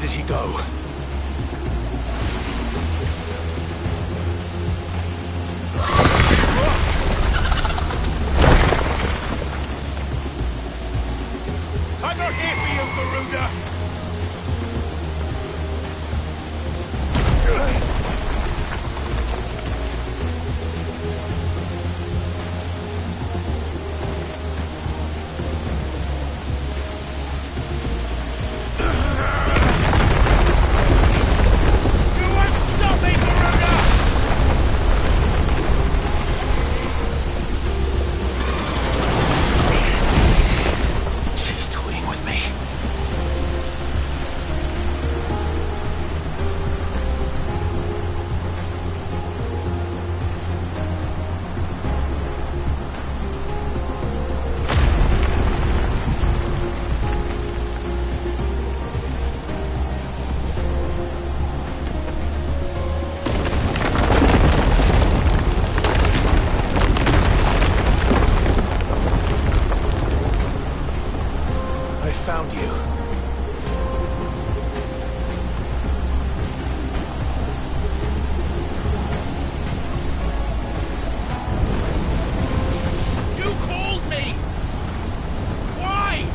Where did he go? I'm not here for you, Garuda! Found you. You called me! Why?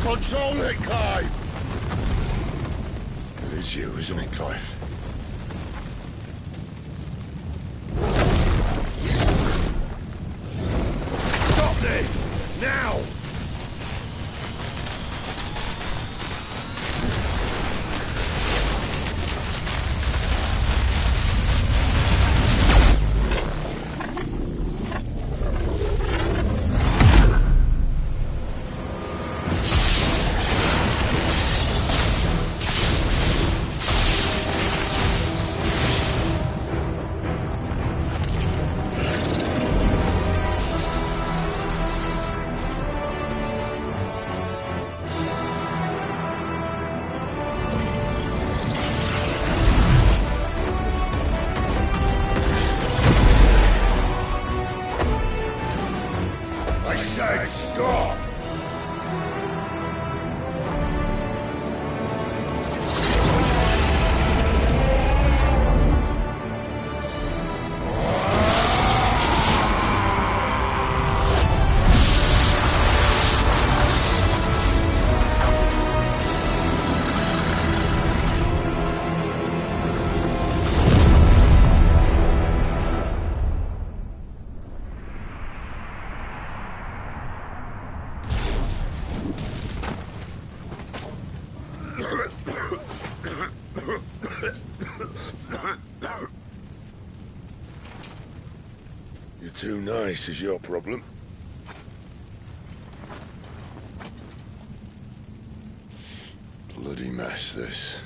Control it, Clive! It is you, isn't it, Clive? Stop this! Now! I said stop! You're too nice is your problem. Bloody mess, this.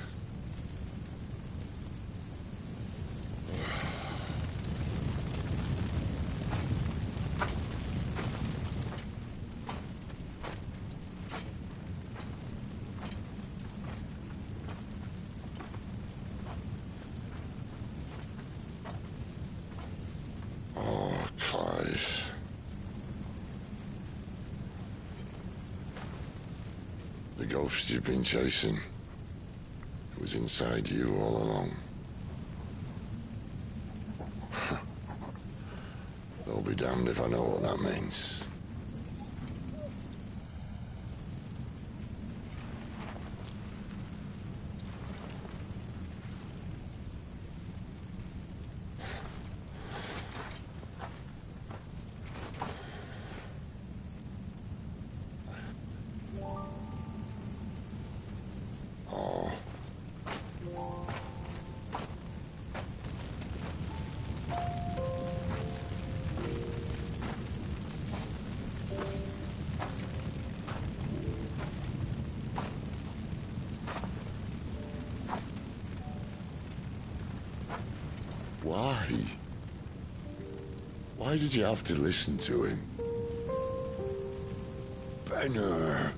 Clive. The ghost you've been chasing, it was inside you all along. They'll be damned if I know what that means. Why? Why did you have to listen to him? Benner.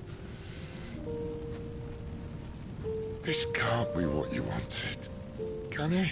This can't be what you wanted, can it?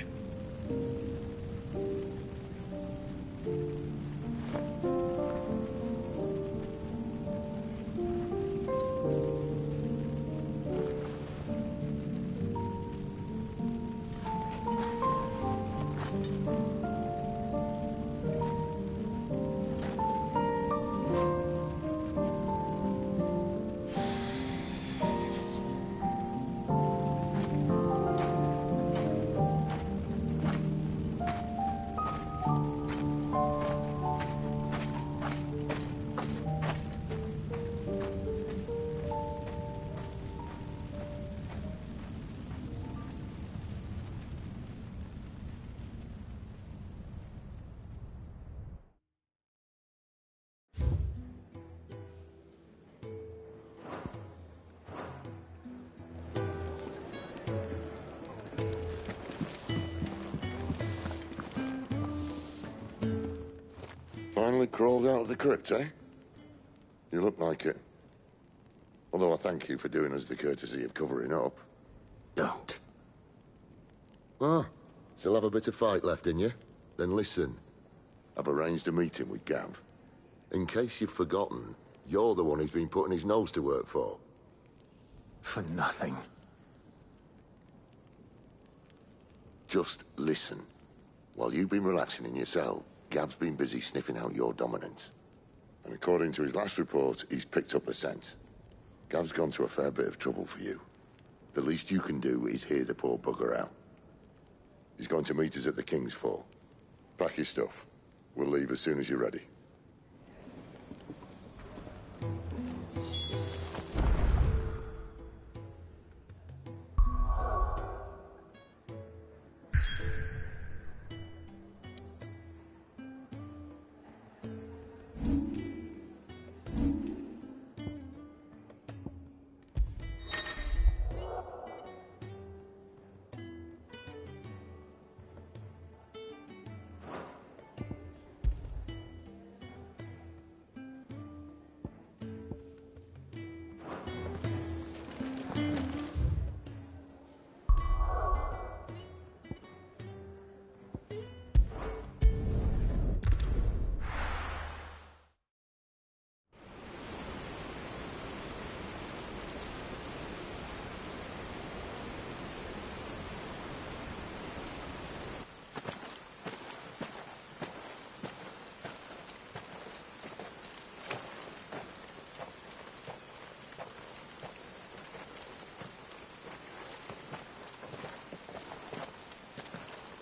Finally crawled out of the crypt, eh? You look like it. Although I thank you for doing us the courtesy of covering up. Don't. Ah, still have a bit of fight left in you? Then listen. I've arranged a meeting with Gav. In case you've forgotten, you're the one he's been putting his nose to work for. For nothing. Just listen. While you've been relaxing in your cell, Gav's been busy sniffing out your dominance. And according to his last report, he's picked up a scent. Gav's gone to a fair bit of trouble for you. The least you can do is hear the poor bugger out. He's going to meet us at the King's Fall. Pack your stuff. We'll leave as soon as you're ready.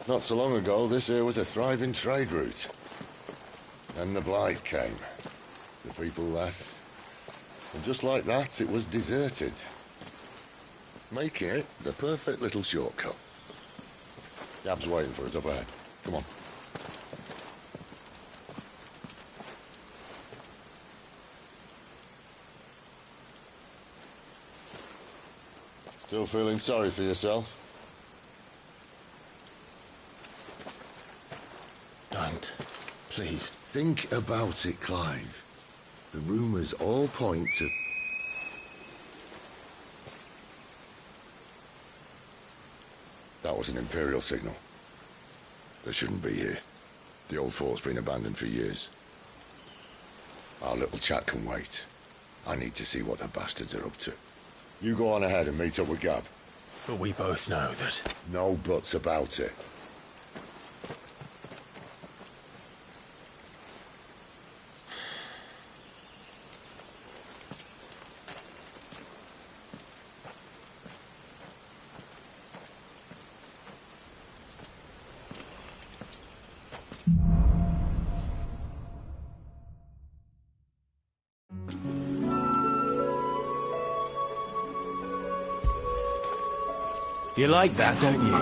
Not so long ago, this here was a thriving trade route. Then the Blight came. The people left. And just like that, it was deserted. Making it the perfect little shortcut. Gab's waiting for us up ahead. Come on. Still feeling sorry for yourself? Don't. Please. Think about it, Clive. The rumours all point to... That was an Imperial signal. They shouldn't be here. The old fort's been abandoned for years. Our little chat can wait. I need to see what the bastards are up to. You go on ahead and meet up with Gav. But we both know that... No buts about it. You like that, don't you?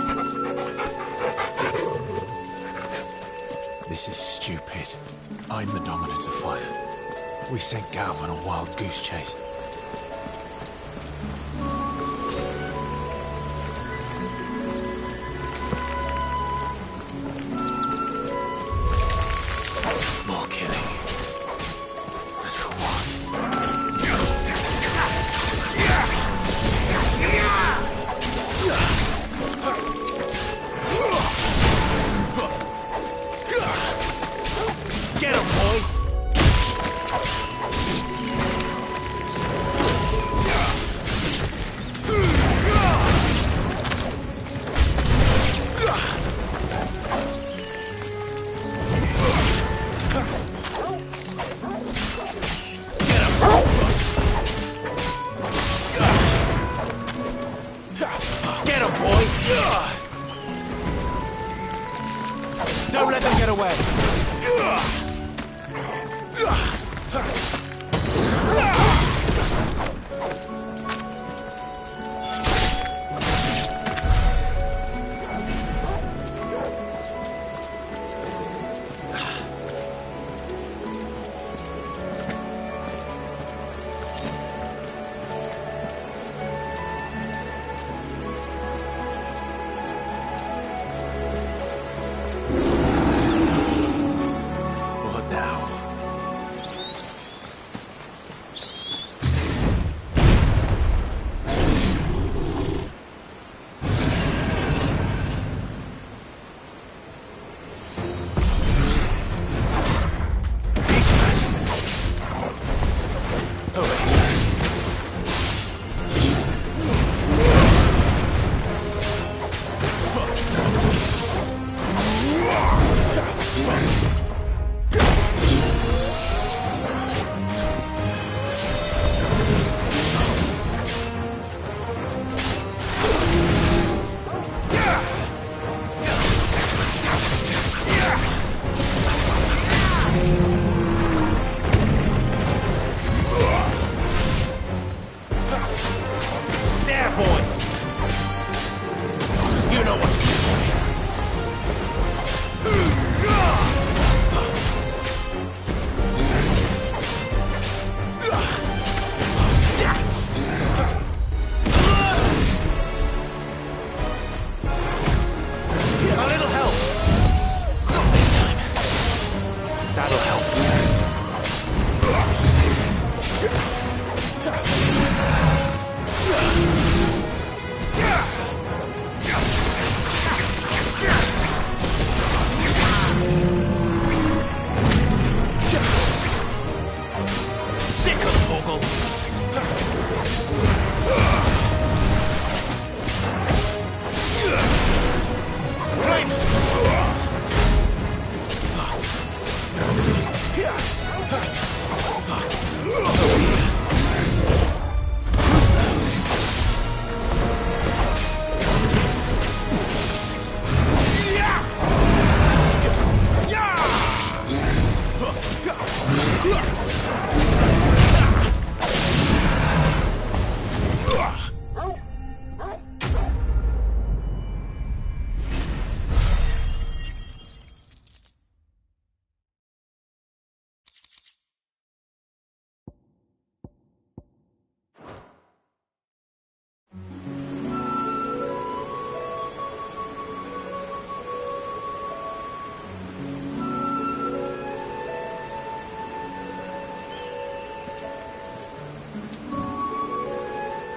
This is stupid. I'm the Dominant of Fire. We sent Gav on a wild goose chase. More killing. And for what? Get him, boy! Get him, boy! Don't let them get away! What now?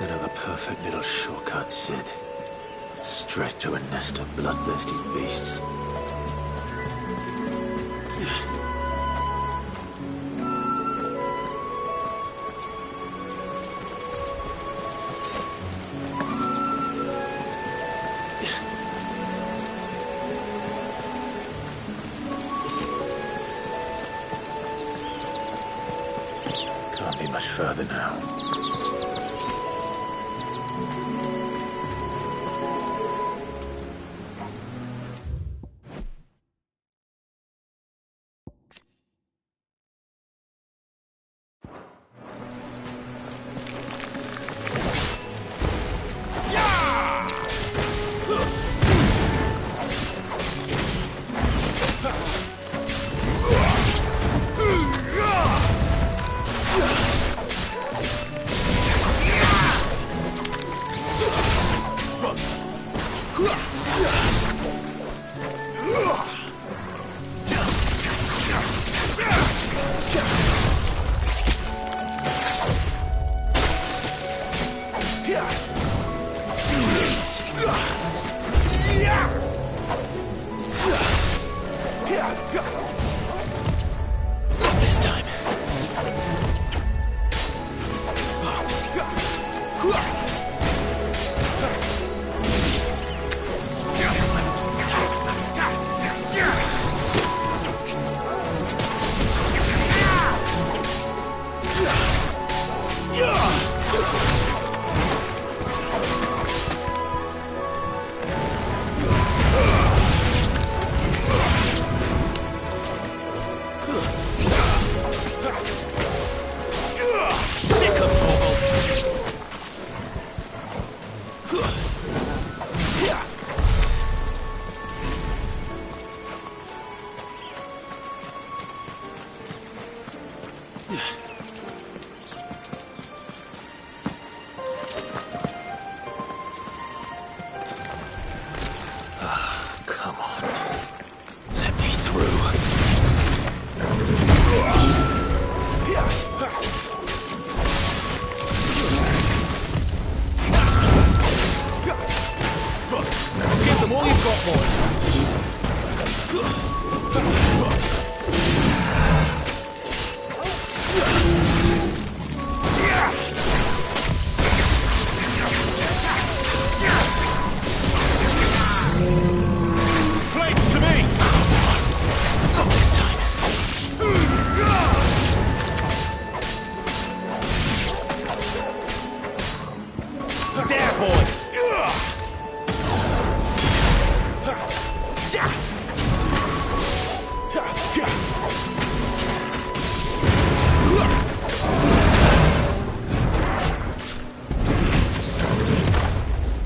Another perfect little shortcut, Sid. Straight to a nest of bloodthirsty beasts. Can't be much further now. This time. Come on. Let me through. Give them all you've got, boy. Flames to me! Not this time. There, boy!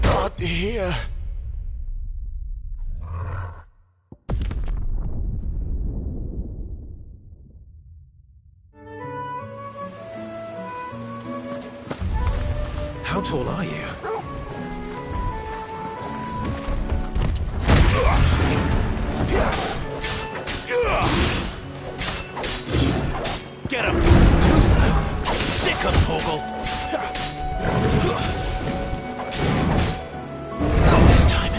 Not here. How tall are you? Get him! Too slow. Sick of Torgal. Not this time.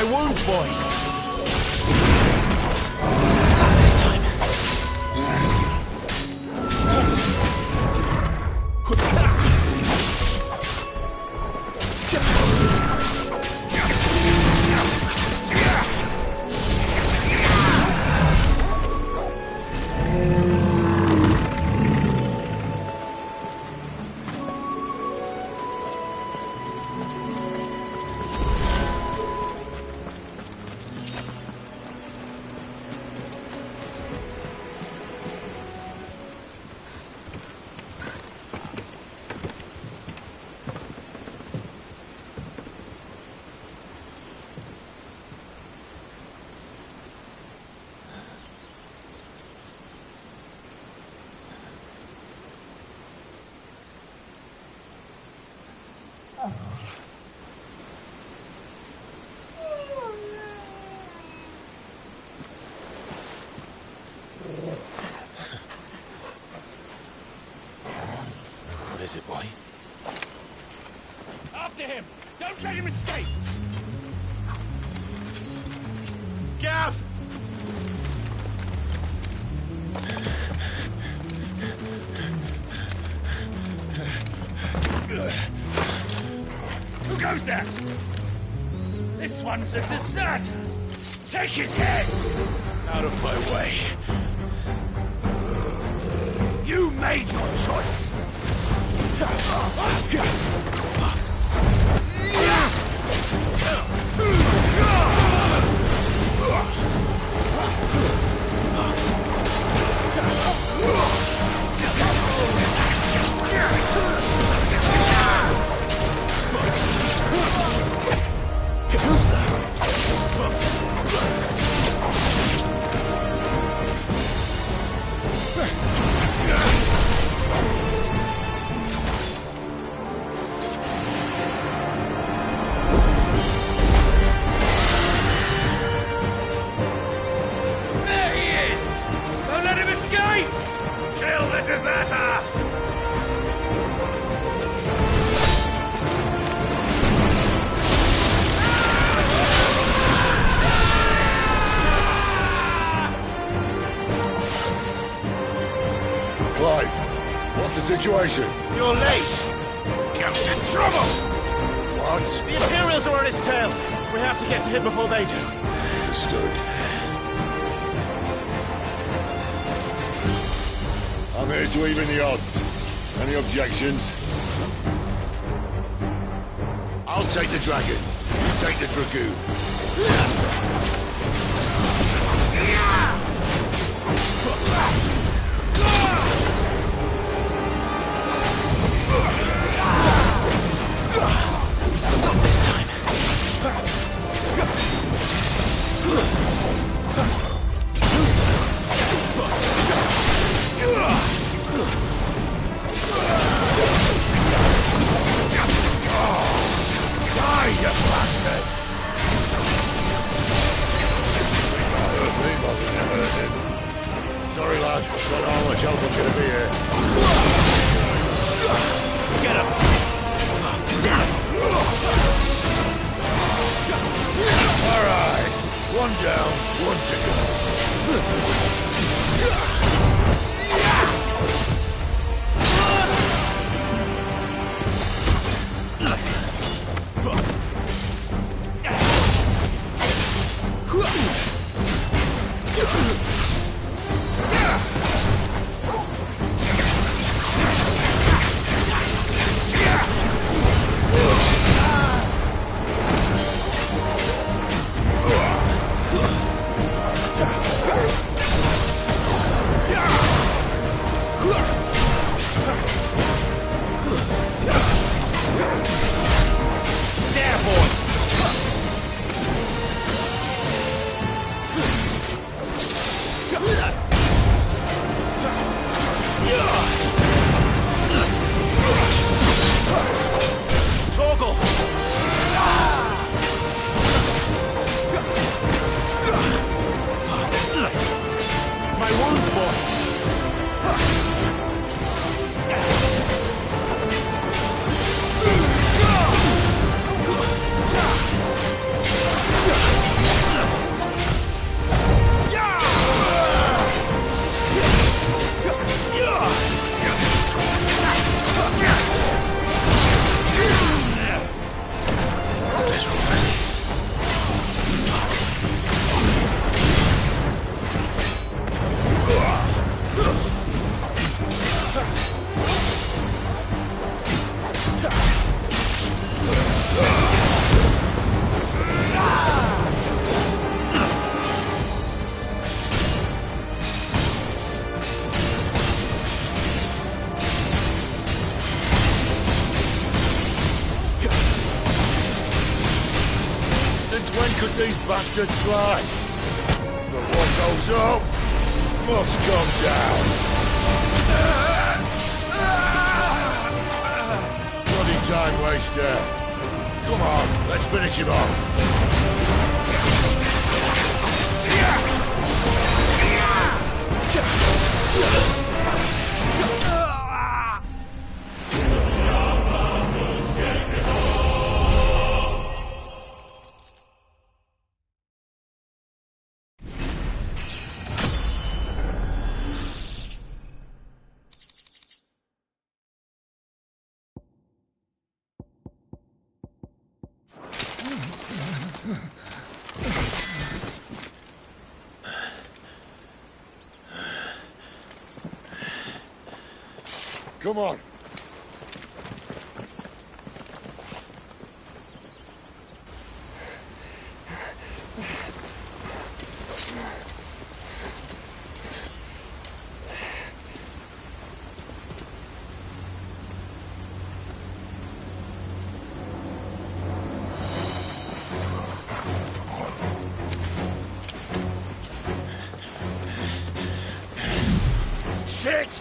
my wounds, boy. Not this time. What is it, boy? After him! Don't let him escape! Gav! Who goes there? This one's a deserter! Take his head! Out of my way. You made your choice! Who's that? There he is! Don't let him escape! Kill the deserter! Clive, what's the situation? You're late! Gav's in trouble! What? The Imperials are on his tail! We have to get to him before they do. Understood. I'm here to even the odds. Any objections? I'll take the dragon. You take the dragoon. Not this time. Who's that? Die, you bastard! Sorry, lad. Don't know how much help I'm gonna be here. Get him! All right. One down, one to go. should try. But what goes up must come down. Bloody time waster. Come on, let's finish him off. Come on. Shit!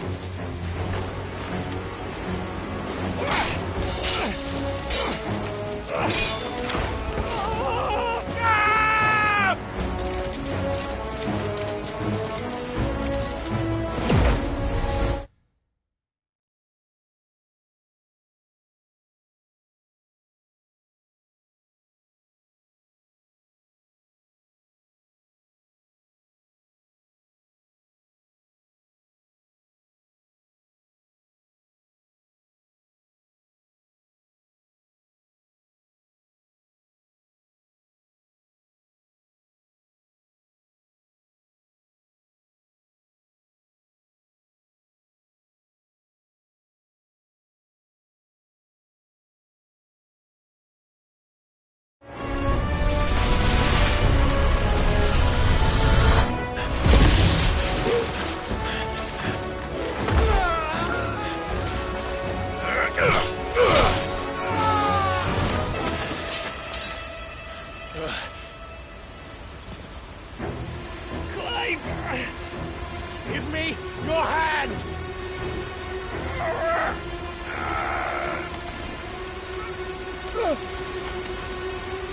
Give me your hand!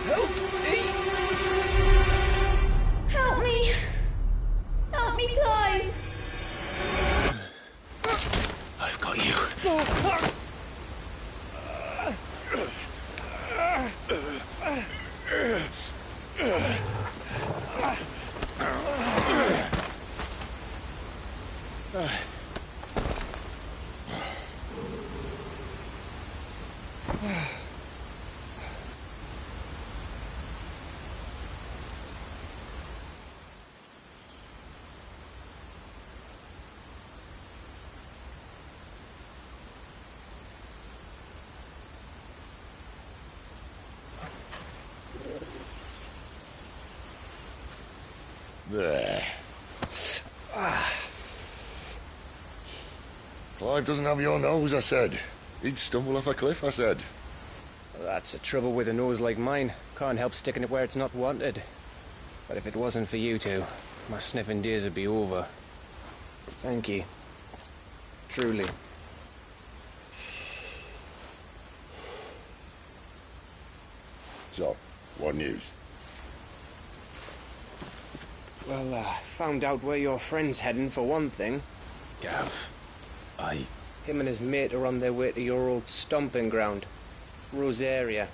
Help me! Help me! Help me, Clive! I've got you. There. Clive doesn't have your nose, I said. He'd stumble off a cliff, I said. That's the trouble with a nose like mine. Can't help sticking it where it's not wanted. But if it wasn't for you two, my sniffing days would be over. Thank you. Truly. So, what news? Well, found out where your friend's heading, for one thing. Gav, Him and his mate are on their way to your old stomping ground, Rosaria.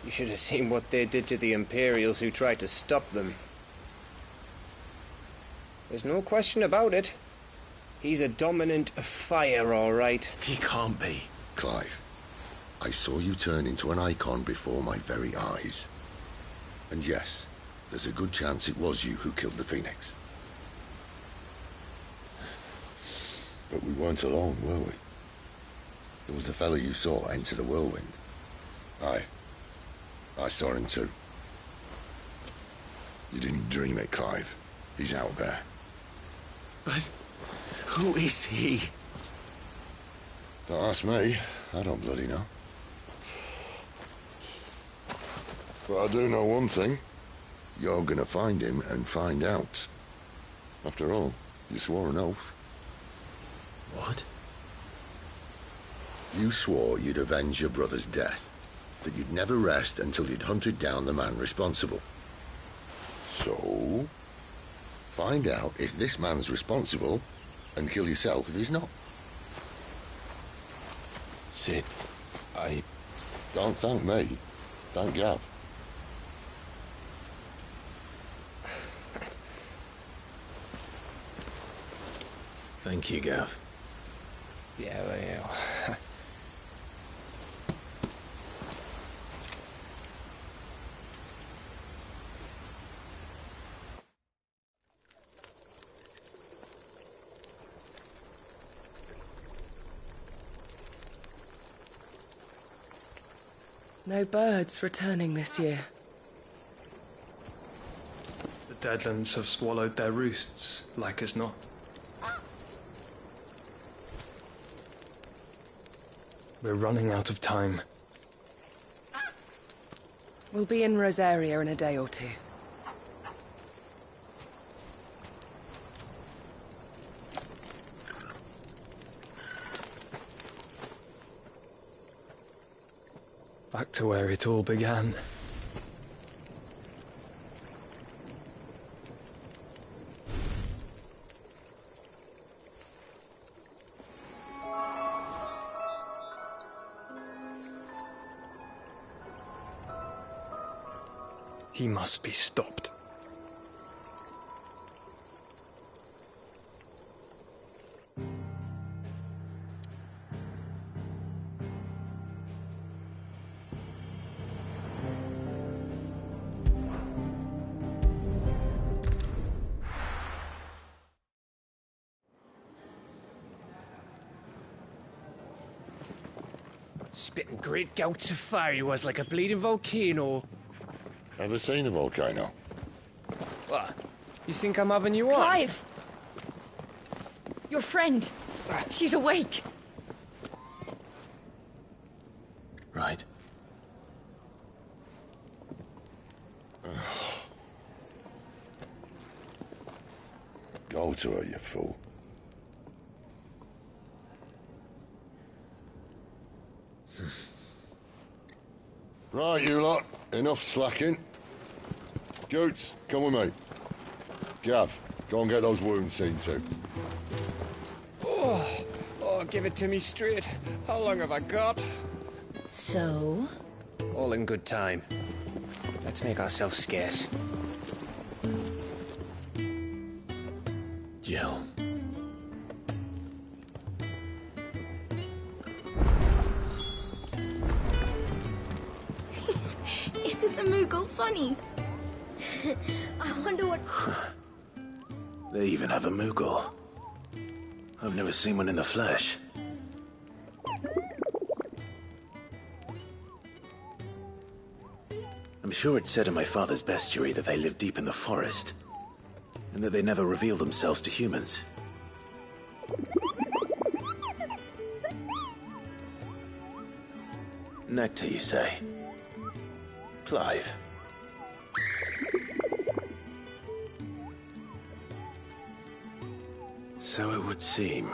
You should have seen what they did to the Imperials who tried to stop them. There's no question about it. He's a dominant of fire, all right. He can't be. Clive, I saw you turn into an icon before my very eyes. And yes, there's a good chance it was you who killed the Phoenix. But we weren't alone, were we? There was the fellow you saw enter the whirlwind. I saw him too. You didn't dream it, Clive. He's out there. But who is he? Don't ask me. I don't bloody know. But I do know one thing. You're gonna find him and find out. After all, you swore an oath. What? You swore you'd avenge your brother's death, that you'd never rest until you'd hunted down the man responsible. So, find out if this man's responsible, and kill yourself if he's not. Sid, I... Don't thank me. Thank Gav. Thank you, Gav. Yeah, well. No birds returning this year. The Deadlands have swallowed their roosts, like as not. We're running out of time. We'll be in Rosaria in a day or two. Back to where it all began. He must be stopped. Spitting great gouts of fire he was, like a bleeding volcano. Ever seen a volcano? What? You think I'm having you on? Clive! Your friend. She's awake. Right. Go to her, you fool. Right, you lot. Enough slacking. Goots, come with me. Gav, go and get those wounds seen to. Oh, give it to me straight. How long have I got? So? All in good time. Let's make ourselves scarce. Jill. Isn't the Moogle funny? I wonder what... They even have a Moogle. I've never seen one in the flesh. I'm sure it said in my father's bestiary that they live deep in the forest, and that they never reveal themselves to humans. Nectar, you say? Clive. So it would seem.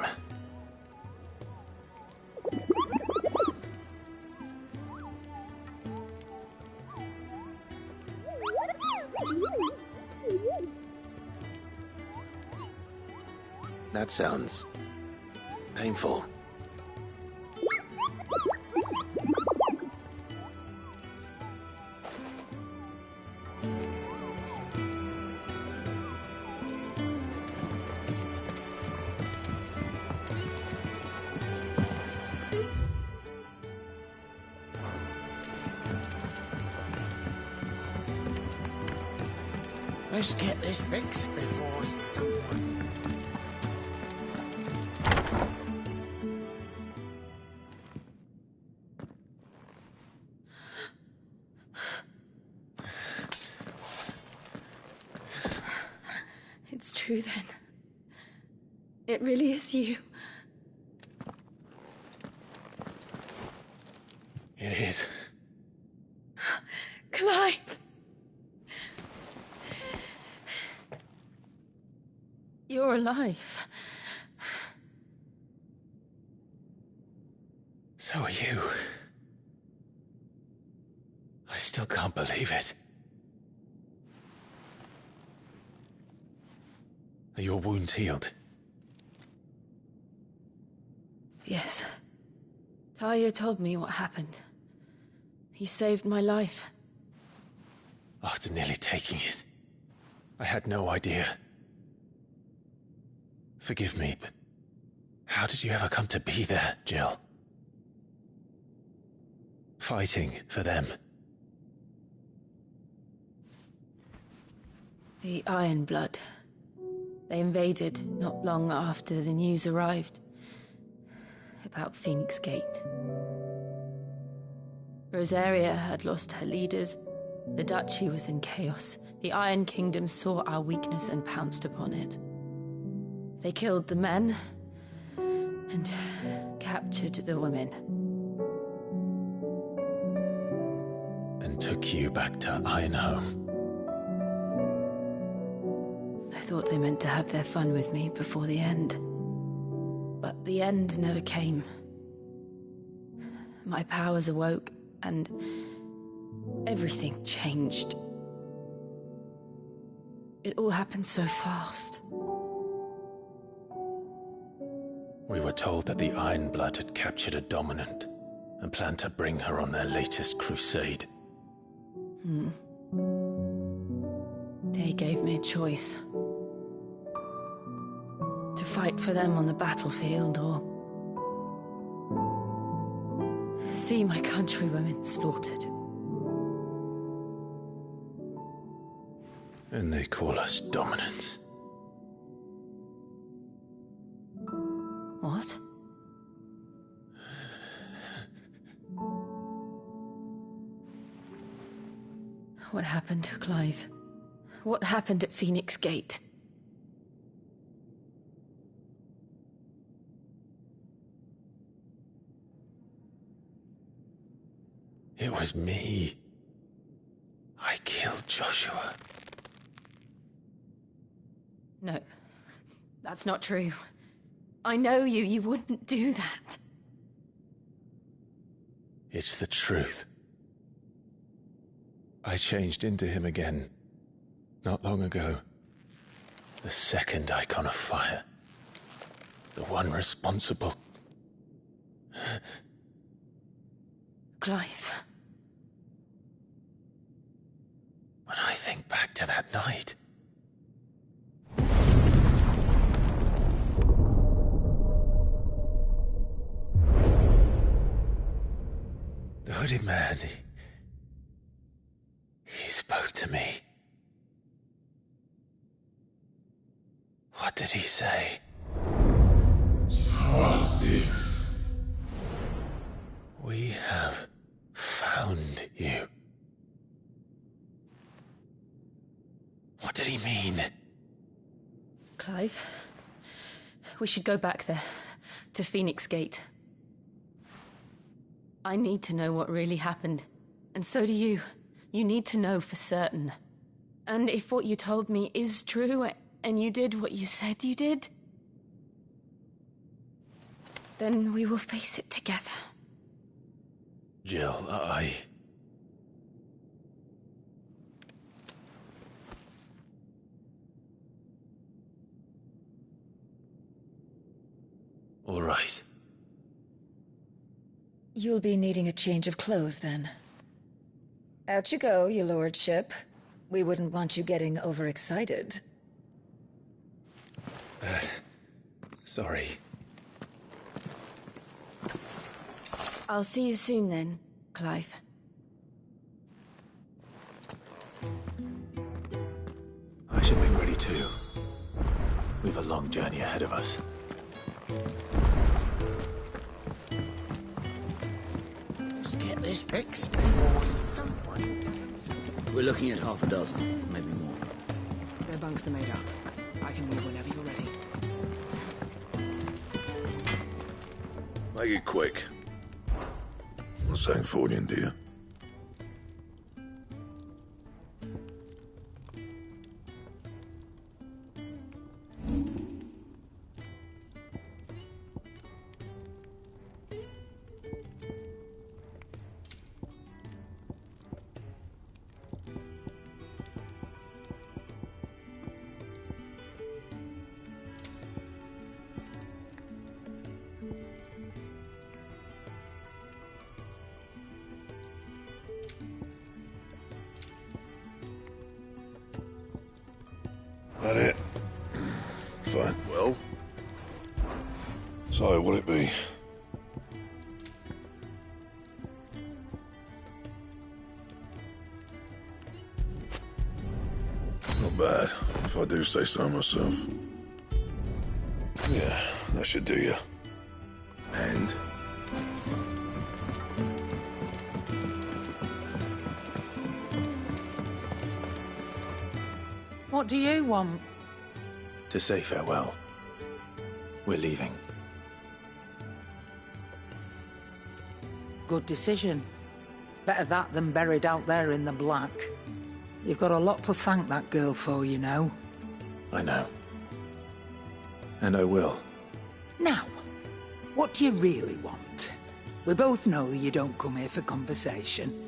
That sounds painful. Let's get this fixed before someone... It's true then. It really is you. It is. Clive! You're alive. So are you. I still can't believe it. Are your wounds healed? Yes. Talia told me what happened. You saved my life. After nearly taking it, I had no idea. Forgive me, but how did you ever come to be there, Jill? Fighting for them. The Iron Blood. They invaded not long after the news arrived about Phoenix Gate. Rosaria had lost her leaders. The Duchy was in chaos. The Iron Kingdom saw our weakness and pounced upon it. They killed the men and captured the women. And took you back to Ironhome. I thought they meant to have their fun with me before the end. But the end never came. My powers awoke, and everything changed. It all happened so fast. We were told that the Iron Blood had captured a dominant and planned to bring her on their latest crusade. They gave me a choice. To fight for them on the battlefield, or see my countrywomen slaughtered. And they call us dominants. What? What happened to Clive? What happened at Phoenix Gate? It was me. I killed Joshua. No, that's not true. I know you. You wouldn't do that. It's the truth. I changed into him again, not long ago. The second icon of fire. The one responsible. Clive. When I think back to that night... The hooded man, he spoke to me. What did he say? We have found you. What did he mean? Clive, we should go back there, to Phoenix Gate. I need to know what really happened. And so do you. You need to know for certain. And if what you told me is true, and you did what you said you did, then we will face it together. Jill, All right. You'll be needing a change of clothes, then. Out you go, your lordship. We wouldn't want you getting overexcited. Sorry. I'll see you soon then, Clive. I should be ready too. We've a long journey ahead of us. Let's get this fixed before someone doesn't. We're looking at half a dozen, maybe more. Their bunks are made up. I can move whenever you're ready. Make it quick. Not saying Fordian, do you? That it? Fine. Well? So, what'll it be? Not bad, if I do say so myself. Yeah, that should do you. And? What do you want? To say farewell. We're leaving. Good decision. Better that than buried out there in the black. You've got a lot to thank that girl for, you know. I know. And I will. Now, what do you really want? We both know you don't come here for conversation.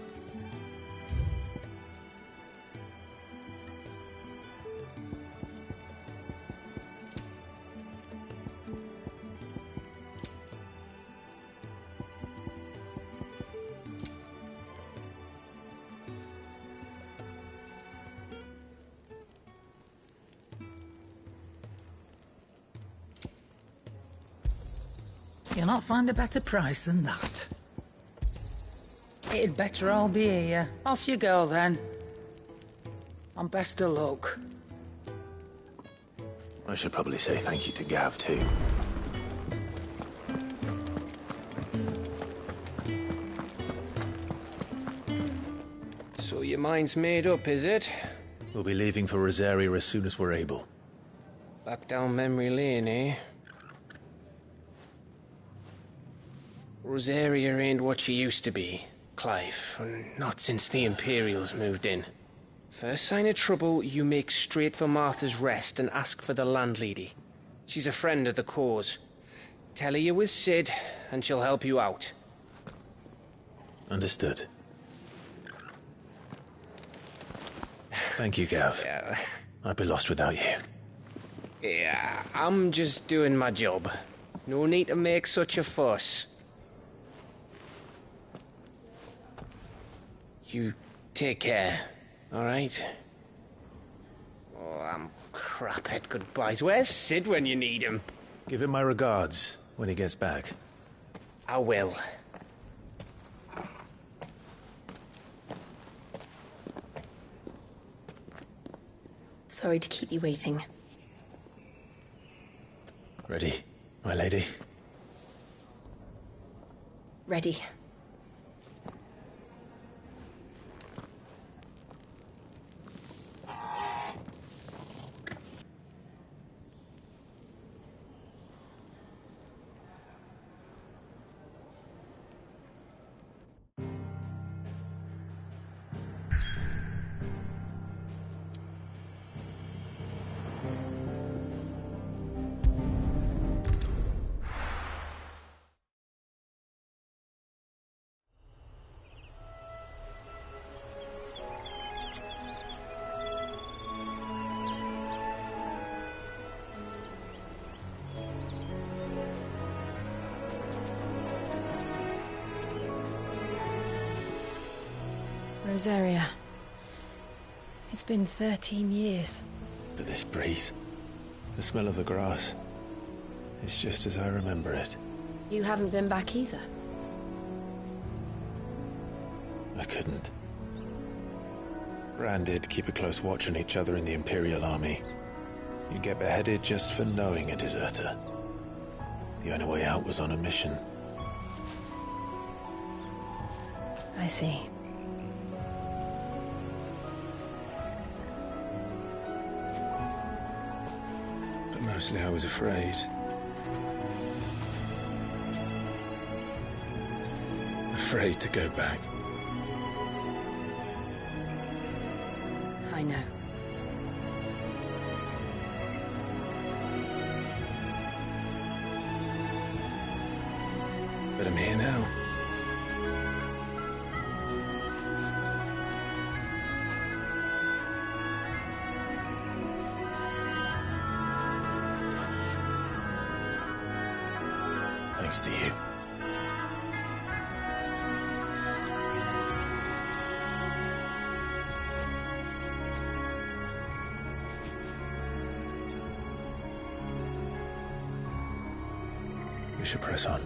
You'll not find a better price than that. It'd better all be here. Off you go, then. And best of luck. I should probably say thank you to Gav, too. So your mind's made up, is it? We'll be leaving for Rosaria as soon as we're able. Back down memory lane, eh? Rosaria ain't what she used to be, Clive, and not since the Imperials moved in. First sign of trouble, you make straight for Martha's Rest and ask for the landlady. She's a friend of the cause. Tell her you was Sid, and she'll help you out. Understood. Thank you, Gav. Yeah. I'd be lost without you. Yeah, I'm just doing my job. No need to make such a fuss. You take care, all right? Oh, I'm crap at goodbyes. Where's Sid when you need him? Give him my regards when he gets back. I will. Sorry to keep you waiting. Ready, my lady? Ready. Rosaria. It's been 13 years. But this breeze, the smell of the grass, it's just as I remember it. You haven't been back either. I couldn't. Rand did keep a close watch on each other in the Imperial Army. You get beheaded just for knowing a deserter. The only way out was on a mission. I see. But mostly I was afraid. Afraid to go back. I know. But I'm here now. Thanks to you. We should press on.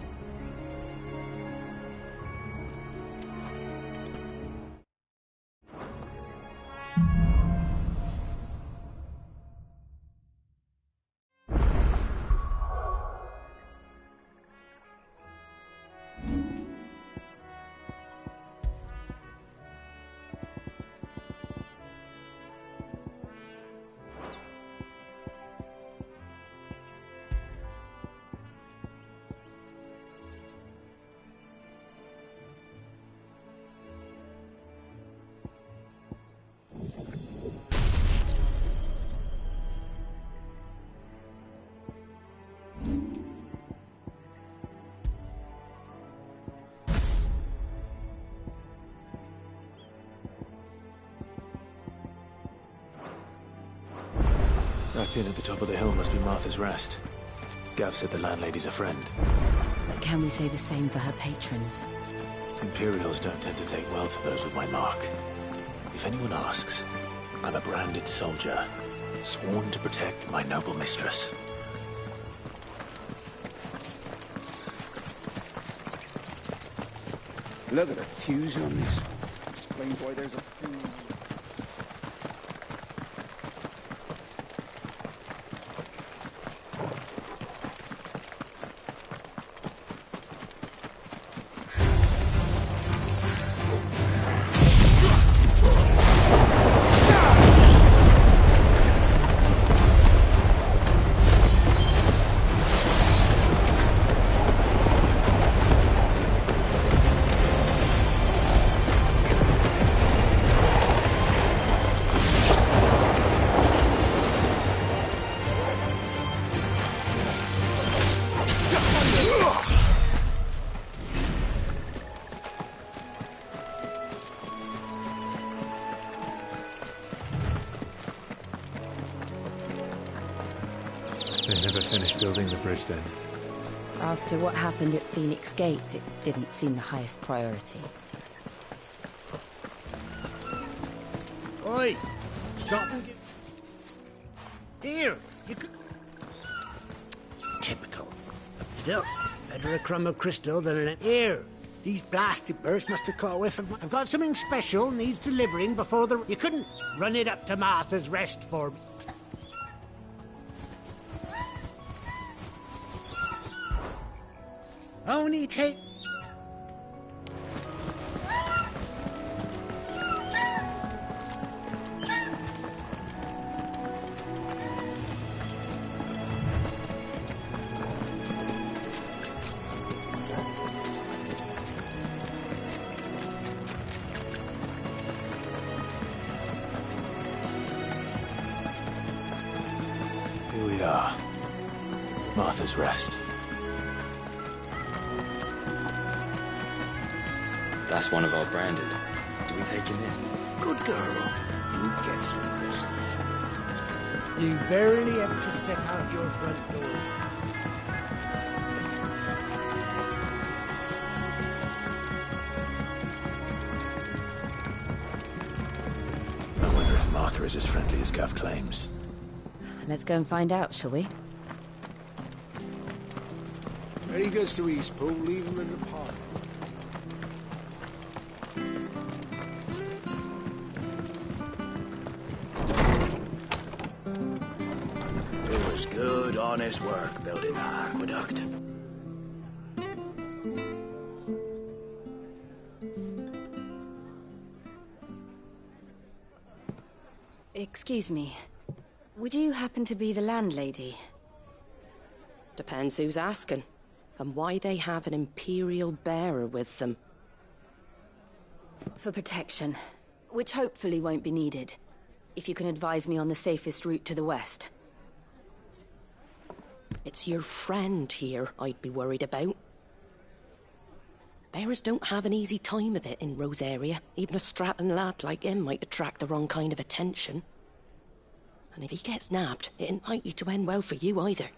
That inn at the top of the hill must be Martha's Rest. Gav said the landlady's a friend. But can we say the same for her patrons? Imperials don't tend to take well to those with my mark. If anyone asks, I'm a branded soldier, sworn to protect my noble mistress. Look at the fuse on this. Explains why there's a fuse. They never finished building the bridge then. After what happened at Phoenix Gate, it didn't seem the highest priority. Oi! Stop and get... Here! You could... Typical. Still, better a crumb of crystal than an... Here! These blasted birds must have caught a whiff of... I've got something special needs delivering before the... You couldn't run it up to Martha's Rest for me. Only take... Here we are. Martha's Rest. That's one of our branded. Do we take him in? Good girl. You get some rest now. You barely have to step out your front door. I wonder if Martha is as friendly as Gav claims. Let's go and find out, shall we? When he goes to Eastpool, leave him in the pot. It was good, honest work building that aqueduct. Excuse me. Would you happen to be the landlady? Depends who's asking, and why they have an Imperial bearer with them. For protection, which hopefully won't be needed. If you can advise me on the safest route to the west. It's your friend here I'd be worried about. Bearers don't have an easy time of it in Rosaria. Even a Stratton lad like him might attract the wrong kind of attention. And if he gets nabbed, it ain't likely to end well for you either.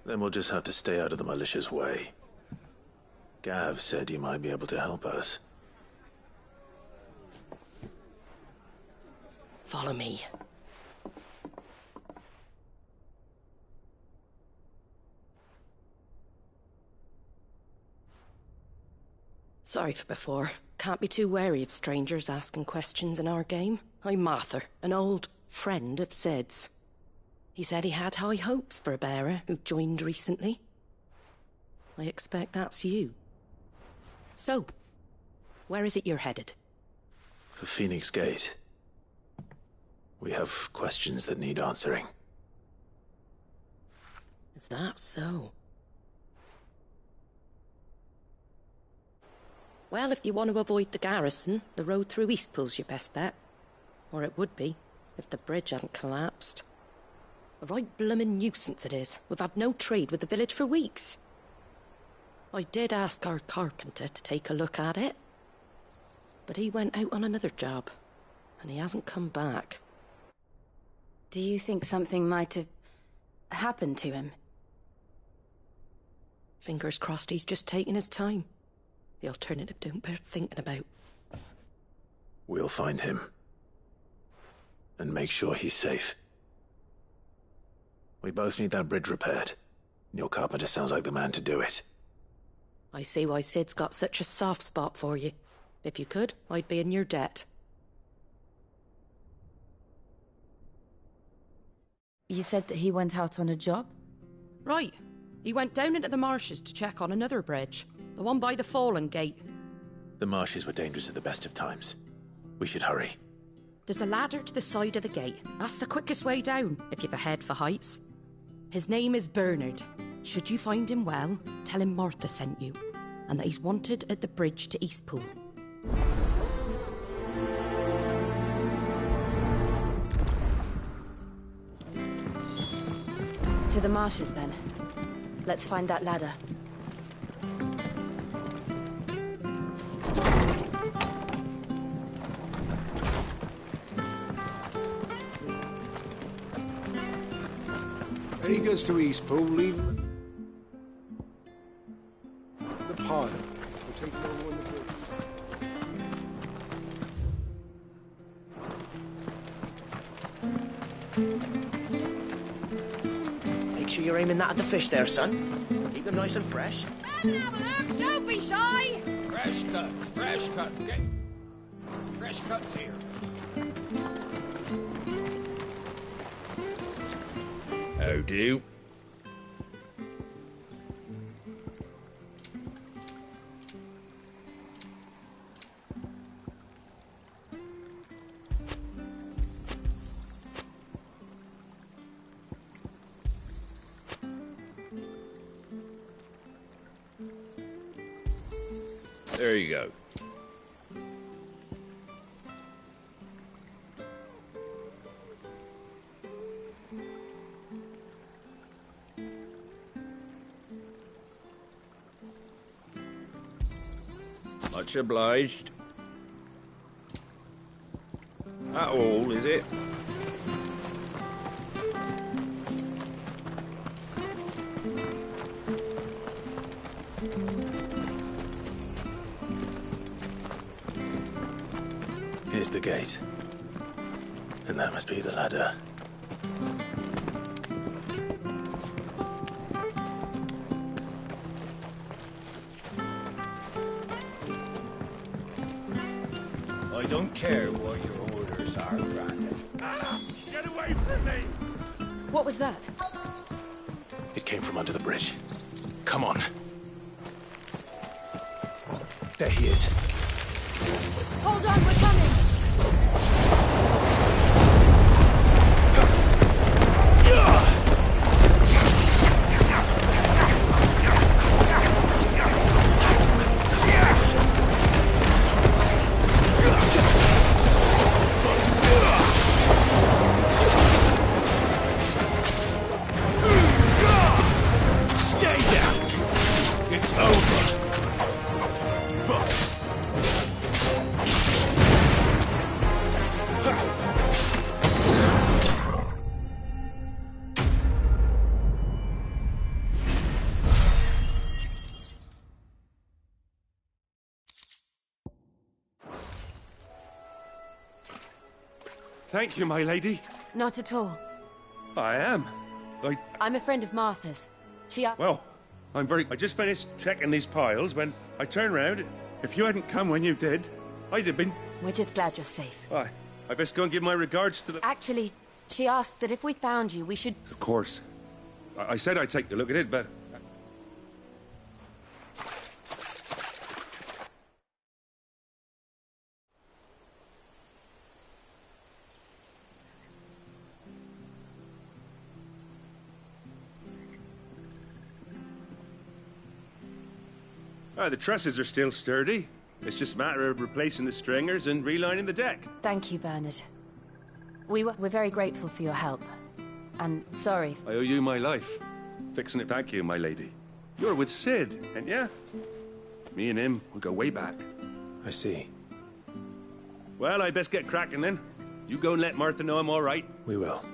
Then we'll just have to stay out of the malicious way. Gav said he might be able to help us. Follow me. Sorry for before. Can't be too wary of strangers asking questions in our game. I'm Martha, an old friend of Sid's. He said he had high hopes for a bearer who joined recently. I expect that's you. So, where is it you're headed? For Phoenix Gate. We have questions that need answering. Is that so? Well, if you want to avoid the garrison, the road through Eastpool's your best bet. Or it would be, if the bridge hadn't collapsed. A right bloomin' nuisance it is. We've had no trade with the village for weeks. I did ask our carpenter to take a look at it. But he went out on another job, and he hasn't come back. Do you think something might have happened to him? Fingers crossed he's just taking his time. The alternative don't bear thinking about. We'll find him. And make sure he's safe. We both need that bridge repaired. Your carpenter sounds like the man to do it. I see why Sid's got such a soft spot for you. If you could, I'd be in your debt. You said that he went out on a job? Right. He went down into the marshes to check on another bridge. The one by the Fallen Gate. The marshes were dangerous at the best of times. We should hurry. There's a ladder to the side of the gate. That's the quickest way down, if you've a head for heights. His name is Bernard. Should you find him well, tell him Martha sent you, and that he's wanted at the bridge to Eastpool. To the marshes, then. Let's find that ladder. When he goes to Eastpool, leave the pile. We'll take it over when the bridge. Make sure you're aiming that at the fish there, son. Keep them nice and fresh. Don't be shy! Fresh cuts, get fresh cuts here. How do? There you go. Much obliged. That all, is it? Here's the gate. And that must be the ladder. I don't care what your orders are, Brandon. Ah! Get away from me! What was that? It came from under the bridge. Come on. There he is. Hold on, we're coming! Stay down! It's over! Thank you, my lady. Not at all. I am. I'm a friend of Martha's. Well, I just finished checking these piles when I turned round If you hadn't come when you did, I'd have been... We're just glad you're safe. Why, I best go and give my regards to the... Actually, she asked that if we found you, we should... Of course. I said I'd take a look at it, but... the trusses are still sturdy. It's just a matter of replacing the stringers and relining the deck. Thank you, Bernard. We're very grateful for your help. And sorry. I owe you my life. Fixing it, thank you, my lady. You're with Sid, ain't ya? Me and him, we go way back. I see. Well, I best get cracking then. You go and let Martha know I'm all right. We will.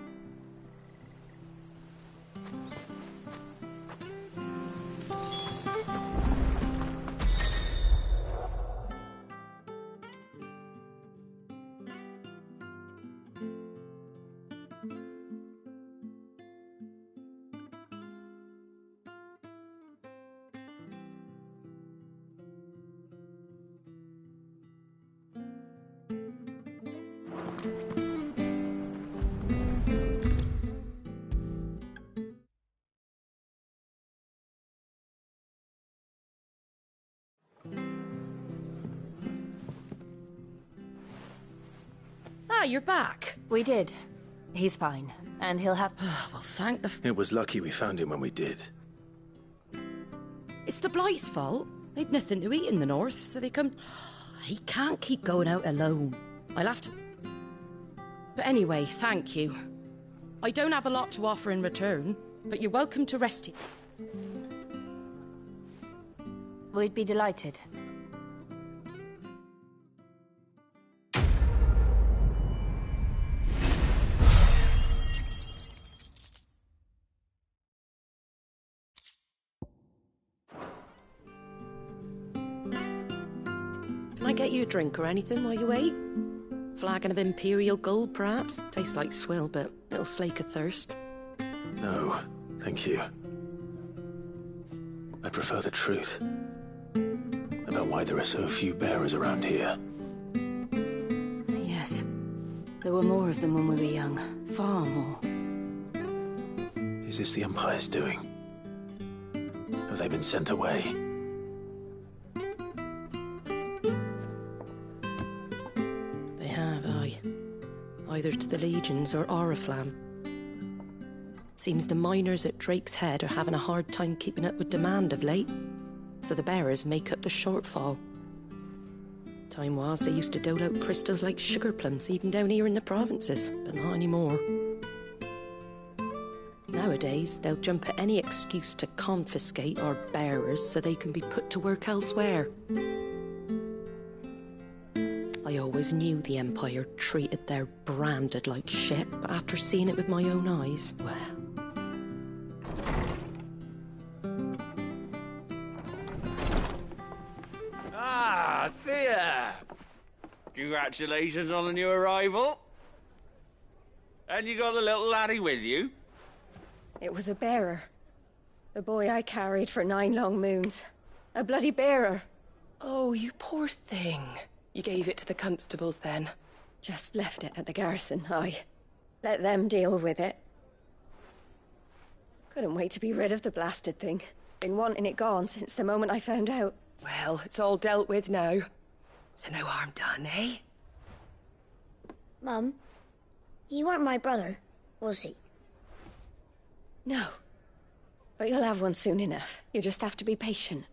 Ah, you're back. We did. He's fine. And he'll have... well, thank the... It was lucky we found him when we did. It's the Blight's fault. They'd nothing to eat in the north, so they come... He can't keep going out alone. I'll have to... But anyway, thank you. I don't have a lot to offer in return, but you're welcome to rest here. We'd be delighted. Can I get you a drink or anything while you wait? Flagon of Imperial Gold, perhaps? Tastes like swill, but it'll slake a thirst. No, thank you. I prefer the truth. About why there are so few bearers around here. Yes. There were more of them when we were young. Far more. Is this the Empire's doing? Have they been sent away? They have, aye. Either to the Legions or Oriflamme. Seems the miners at Drake's Head are having a hard time keeping up with demand of late, so the bearers make up the shortfall. Time was they used to dole out crystals like sugar plums even down here in the provinces, but not anymore. Nowadays, they'll jump at any excuse to confiscate our bearers so they can be put to work elsewhere. I always knew the Empire treated their branded like shit, but after seeing it with my own eyes, well... Ah, Thea! Congratulations on the new arrival. And you got the little laddie with you? It was a bearer. The boy I carried for 9 long moons. A bloody bearer. Oh, you poor thing. You gave it to the constables then? Just left it at the garrison, aye. Let them deal with it. Couldn't wait to be rid of the blasted thing. Been wanting it gone since the moment I found out. Well, it's all dealt with now. So no harm done, eh? Mum, you weren't my brother, was he? No. But you'll have one soon enough. You just have to be patient.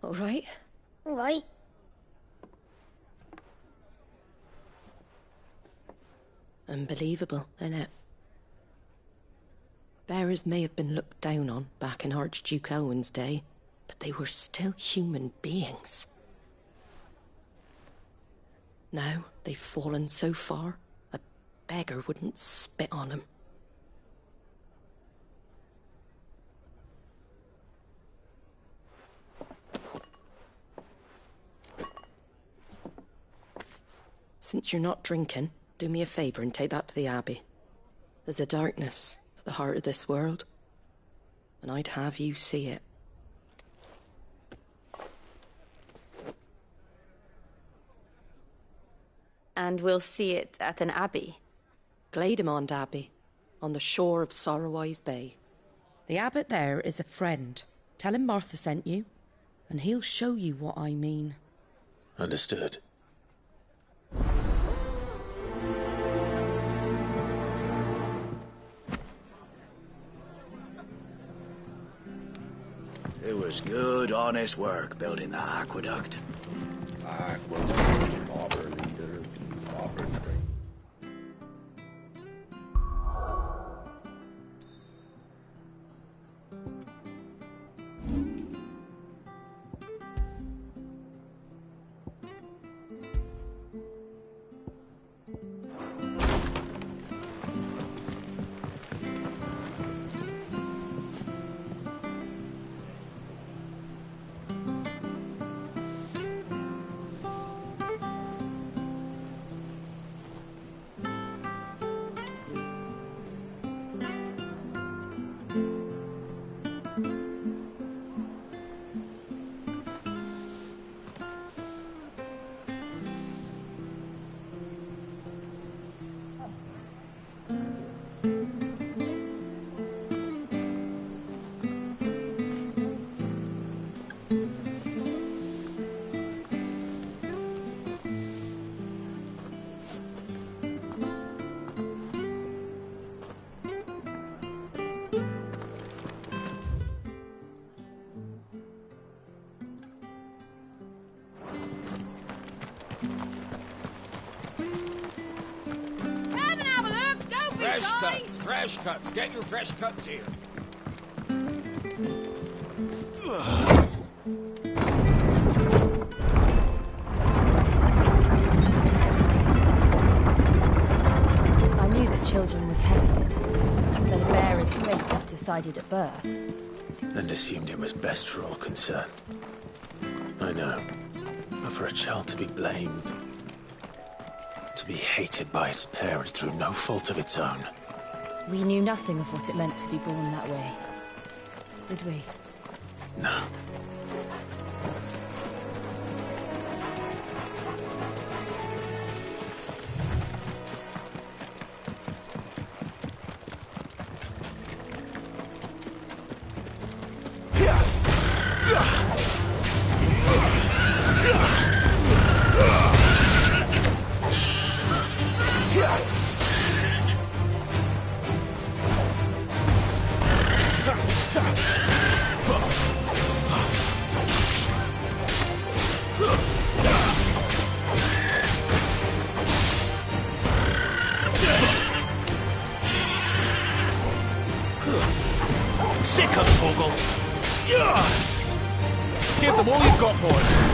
All right? All right. Unbelievable, innit? Bearers may have been looked down on back in Archduke Elwin's day, but they were still human beings. Now they've fallen so far, a beggar wouldn't spit on them. Since you're not drinking, do me a favour and take that to the Abbey. There's a darkness at the heart of this world, and I'd have you see it. And we'll see it at an abbey. Glademond Abbey, on the shore of Sorrowise Bay. The abbot there is a friend. Tell him Martha sent you, and he'll show you what I mean. Understood. It was good, honest work building the aqueduct. Fresh cuts. Get your fresh cuts here. I knew that children were tested, that a bearer's fate was decided at birth. And assumed it was best for all concerned. I know. But for a child to be blamed, to be hated by its parents through no fault of its own. We knew nothing of what it meant to be born that way, did we? No. Sick of Torgal! Give them all you've got, boys!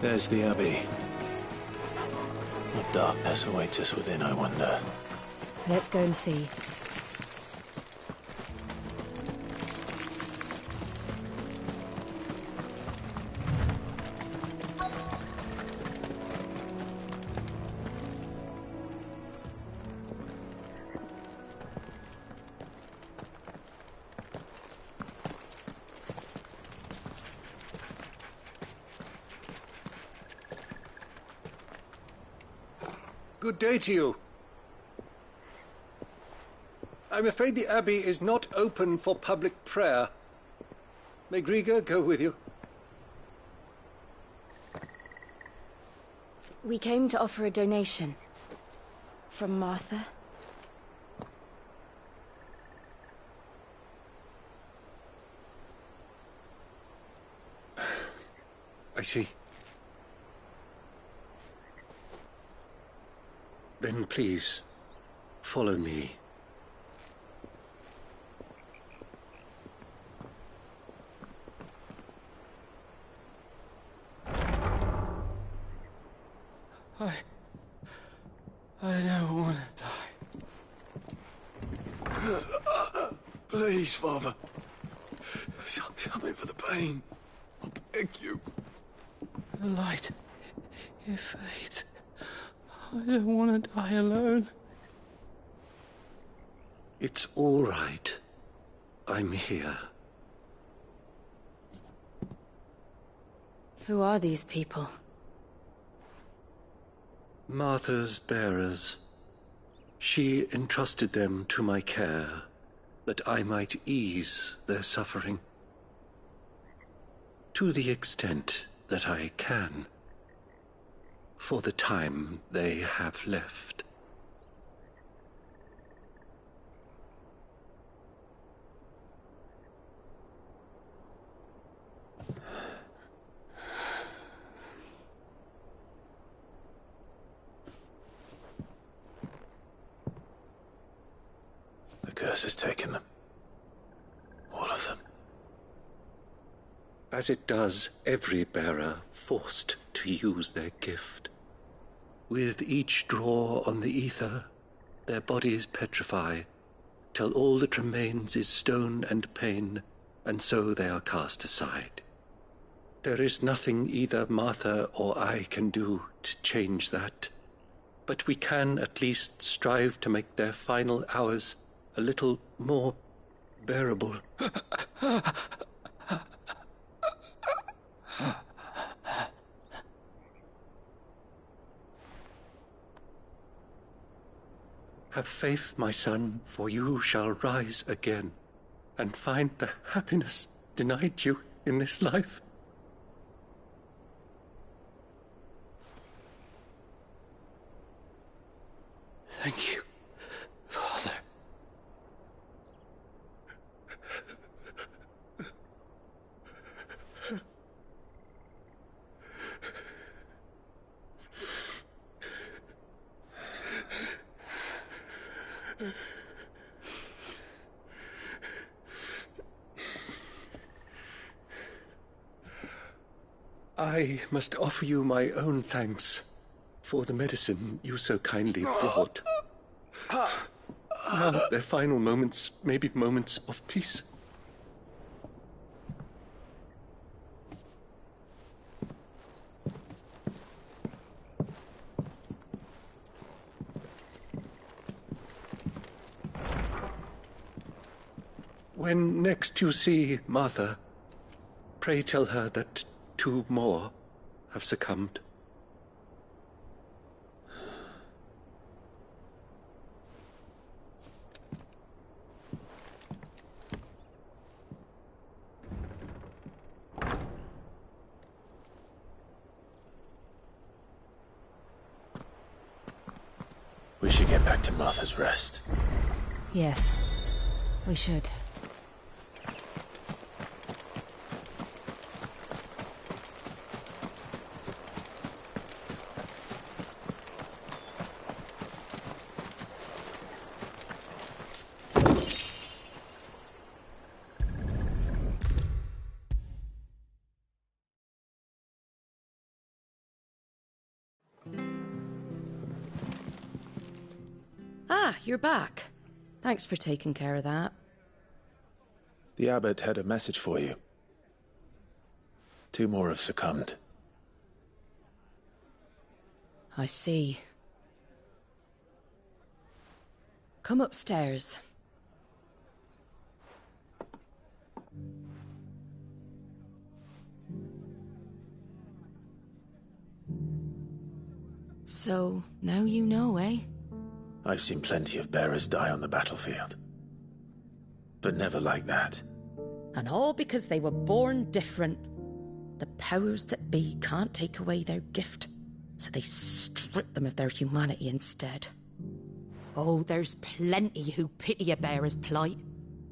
There's the Abbey. What darkness awaits us within, I wonder? Let's go and see. Good day to you. I'm afraid the Abbey is not open for public prayer. May Griga go with you? We came to offer a donation. From Martha. I see. Then please, follow me. I don't want to die. Please, Father. Show me for the pain. I beg you. The light, it fades. I don't want to die alone. It's all right. I'm here. Who are these people? Martha's bearers. She entrusted them to my care, that I might ease their suffering. To the extent that I can. For the time they have left. The curse has taken them. All of them. As it does every bearer forced to use their gift. With each draw on the ether, their bodies petrify, till all that remains is stone and pain, and so they are cast aside. There is nothing either Martha or I can do to change that, but we can at least strive to make their final hours a little more bearable. Have faith, my son, for you shall rise again, and find the happiness denied you in this life. Thank you, Father. I must offer you my own thanks for the medicine you so kindly brought. Now their final moments may be moments of peace. When next you see Martha, pray tell her that 2 more have succumbed. We should get back to Martha's Rest. Yes, we should. Ah, you're back. Thanks for taking care of that. The abbot had a message for you. 2 more have succumbed. I see. Come upstairs. So, now you know, eh? I've seen plenty of bearers die on the battlefield. But never like that. And all because they were born different. The powers that be can't take away their gift, so they strip them of their humanity instead. Oh, there's plenty who pity a bearer's plight.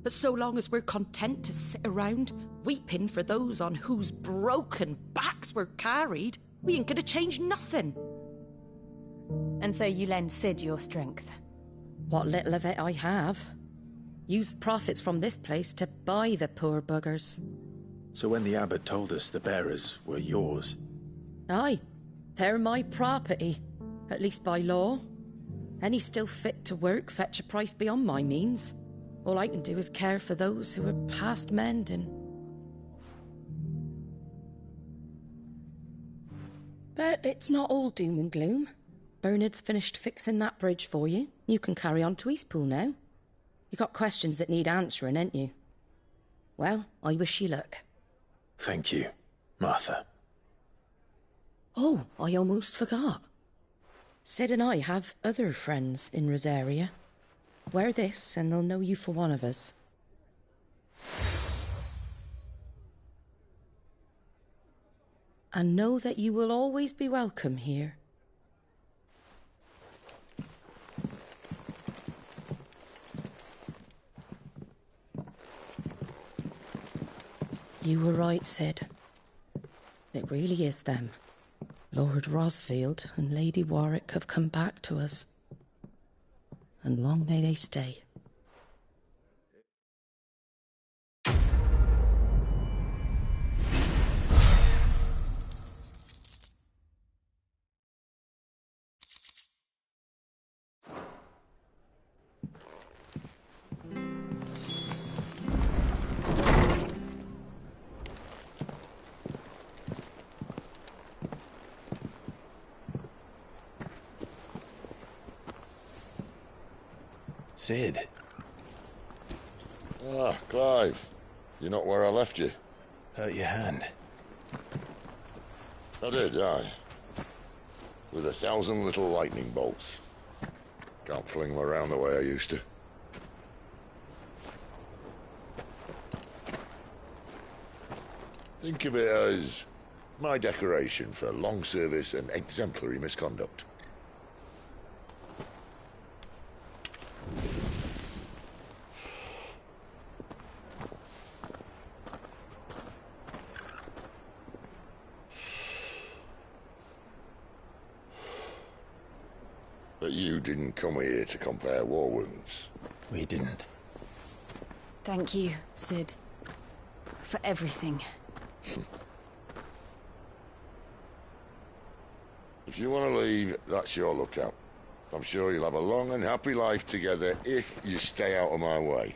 But so long as we're content to sit around, weeping for those on whose broken backs we're carried, we ain't gonna change nothing. And so you lend Cid your strength? What little of it I have. Used profits from this place to buy the poor buggers. So when the abbot told us the bearers were yours... Aye, they're my property, at least by law. Any still fit to work fetch a price beyond my means. All I can do is care for those who are past mending. But it's not all doom and gloom. Bernard's finished fixing that bridge for you. You can carry on to Eastpool now. You got questions that need answering, ain't you? Well, I wish you luck. Thank you, Martha. Oh, I almost forgot. Cid and I have other friends in Rosaria. Wear this and they'll know you for one of us. And know that you will always be welcome here. You were right, Cid. It really is them. Lord Rosfield and Lady Warwick have come back to us. And long may they stay. Cid. Ah, Clive. You're not where I left you. Hurt your hand. I did, aye. With 1,000 little lightning bolts. Can't fling them around the way I used to. Think of it as my decoration for long service and exemplary misconduct. But you didn't come here to compare war wounds. We didn't. Thank you, Cid. For everything. If you want to leave, that's your lookout. I'm sure you'll have a long and happy life together if you stay out of my way.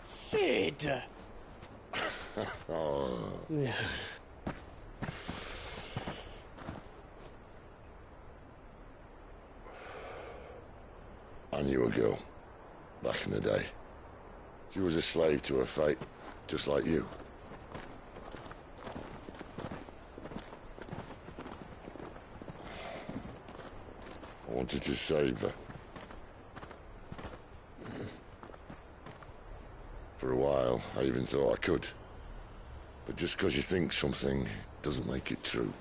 Cid! Oh. I knew a girl, back in the day. She was a slave to her fate, just like you. I wanted to save her. For a while, I even thought I could. But just because you think something doesn't make it true.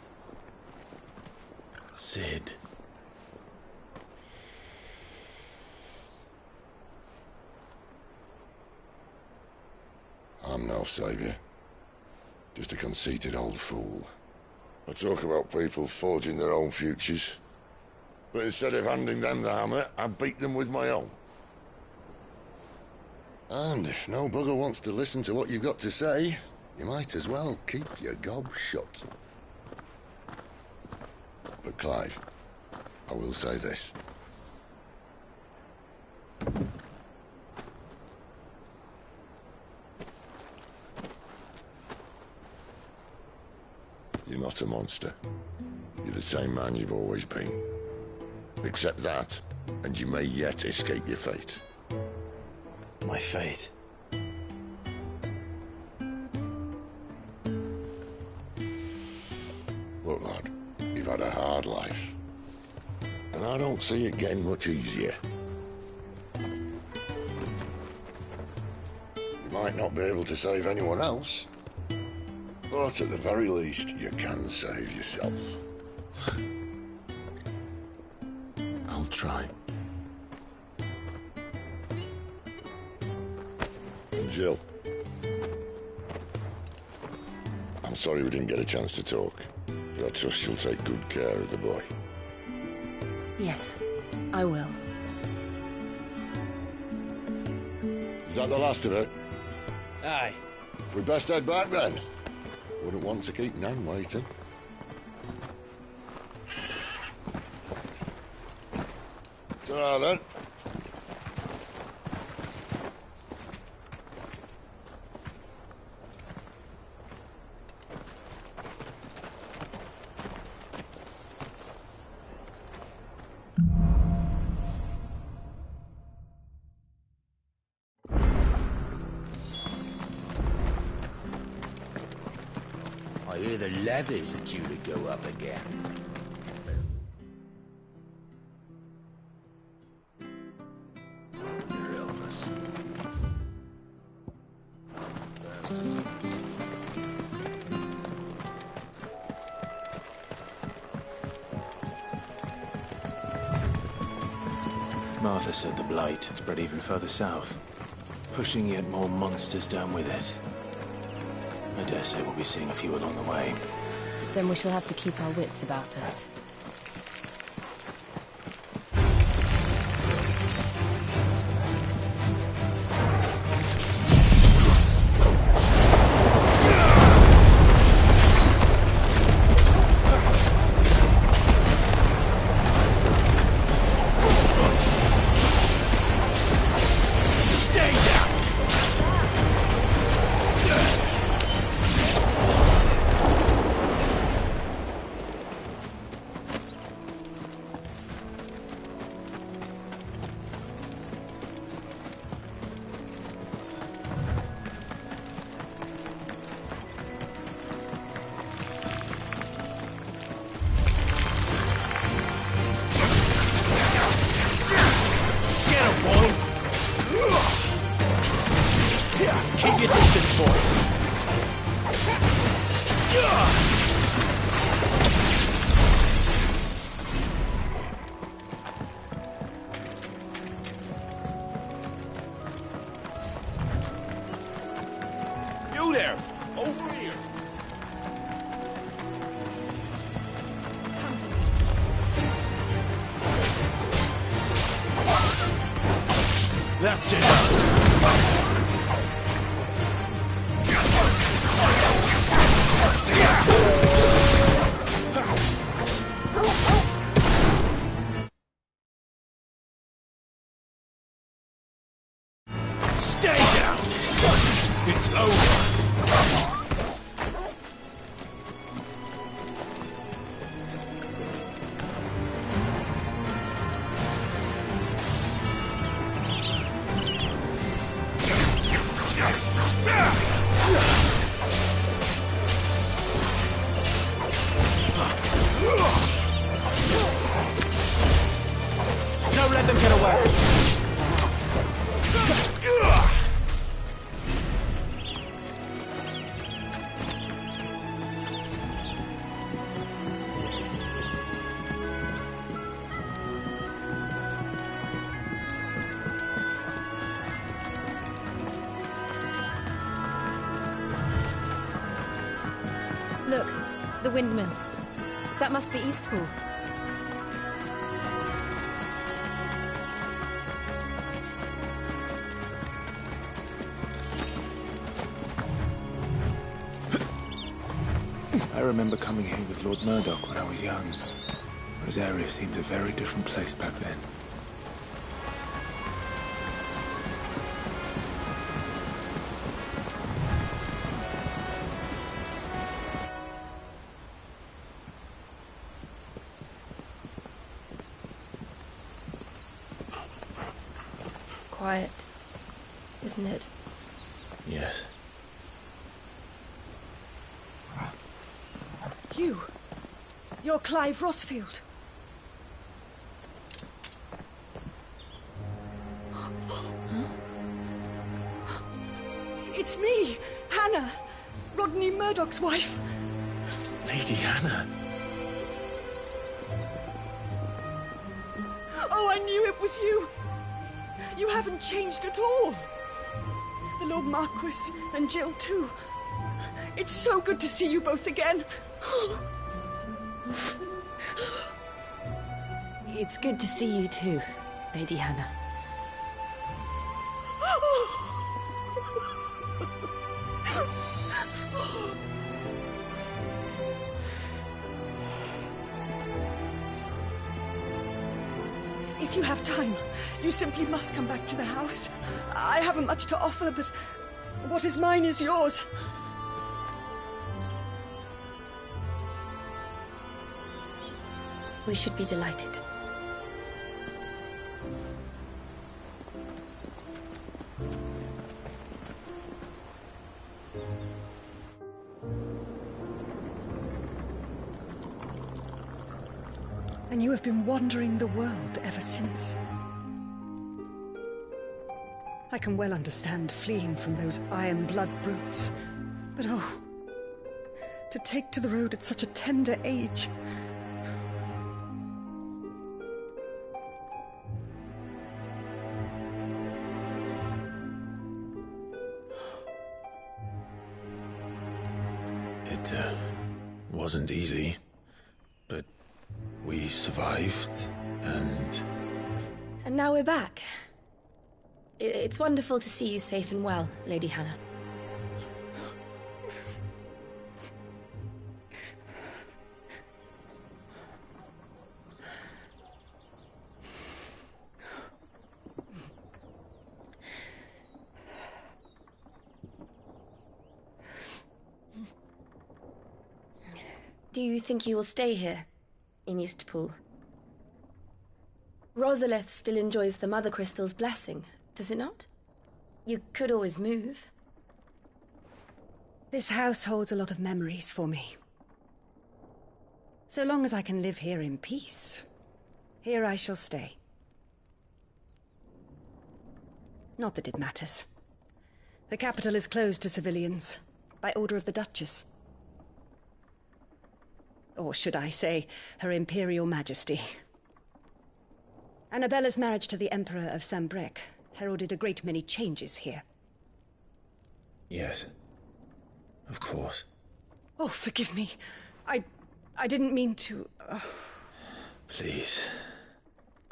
Cid. I'm no savior. Just a conceited old fool. I talk about people forging their own futures. But instead of handing them the hammer, I beat them with my own. And if no bugger wants to listen to what you've got to say, you might as well keep your gob shut. But Clive, I will say this. not a monster. You're the same man you've always been. Accept that, and you may yet escape your fate. My fate? Look, lad, you've had a hard life. And I don't see it getting much easier. You might not be able to save anyone else, but at the very least, you can save yourself. I'll try. And Jill, I'm sorry we didn't get a chance to talk, but I trust you'll take good care of the boy. Yes, I will. Is that the last of it? Aye. We'd best head back then. Wouldn't want to keep Nan waiting. Ta-ra then. I hear the levies are due to go up again. Your illness. Martha said the blight had spread even further south, pushing yet more monsters down with it. I dare say we'll be seeing a few along the way. Then we shall have to keep our wits about us. Keep your distance, boy. You there! Over here! That's it! Stay down! It's over! Don't let them get away! Look, the windmills. That must be Eastpool. I remember coming here with Lord Murdoch when I was young. Rosaria seemed a very different place back then. quiet, isn't it? Yes. You're Clive Rossfield. It's me, Hannah, Rodney Murdoch's wife. Lady Hannah. Oh, I knew it was you. You haven't changed at all. The Lord Marquis and Jill too. It's so good to see you both again. It's good to see you too, Lady Hannah. If you have time, you simply must come back to the house. I haven't much to offer, but what is mine is yours. We should be delighted. And you have been wandering the world ever since. I can well understand fleeing from those iron blood brutes. But oh, to take to the road at such a tender age. It wasn't easy, but we survived, and... And now we're back. It's wonderful to see you safe and well, Lady Hannah. Do you think you will stay here, in Eastpool? Rosalith still enjoys the Mother Crystal's blessing, does it not? You could always move. This house holds a lot of memories for me. So long as I can live here in peace, here I shall stay. Not that it matters. The capital is closed to civilians, by order of the Duchess. Or should I say, Her Imperial Majesty. Annabella's marriage to the Emperor of Sambrec heralded a great many changes here. Yes. Of course. Oh, forgive me. I didn't mean to... Please.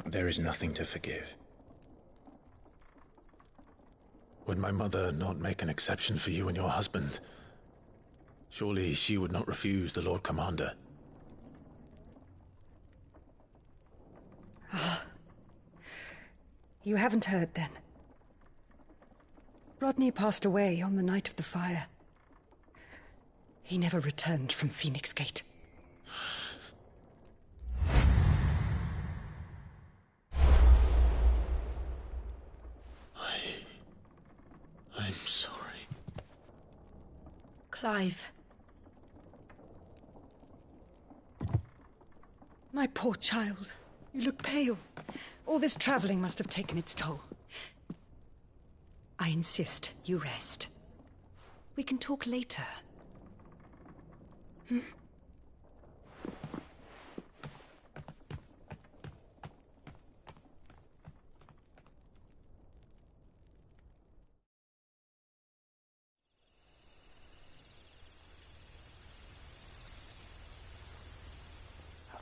There is nothing to forgive. Would my mother not make an exception for you and your husband? Surely she would not refuse the Lord Commander. You haven't heard, then. Rodney passed away on the night of the fire. He never returned from Phoenix Gate. I'm sorry. Clive. My poor child. You look pale. All this traveling must have taken its toll. I insist you rest. We can talk later. Hmm?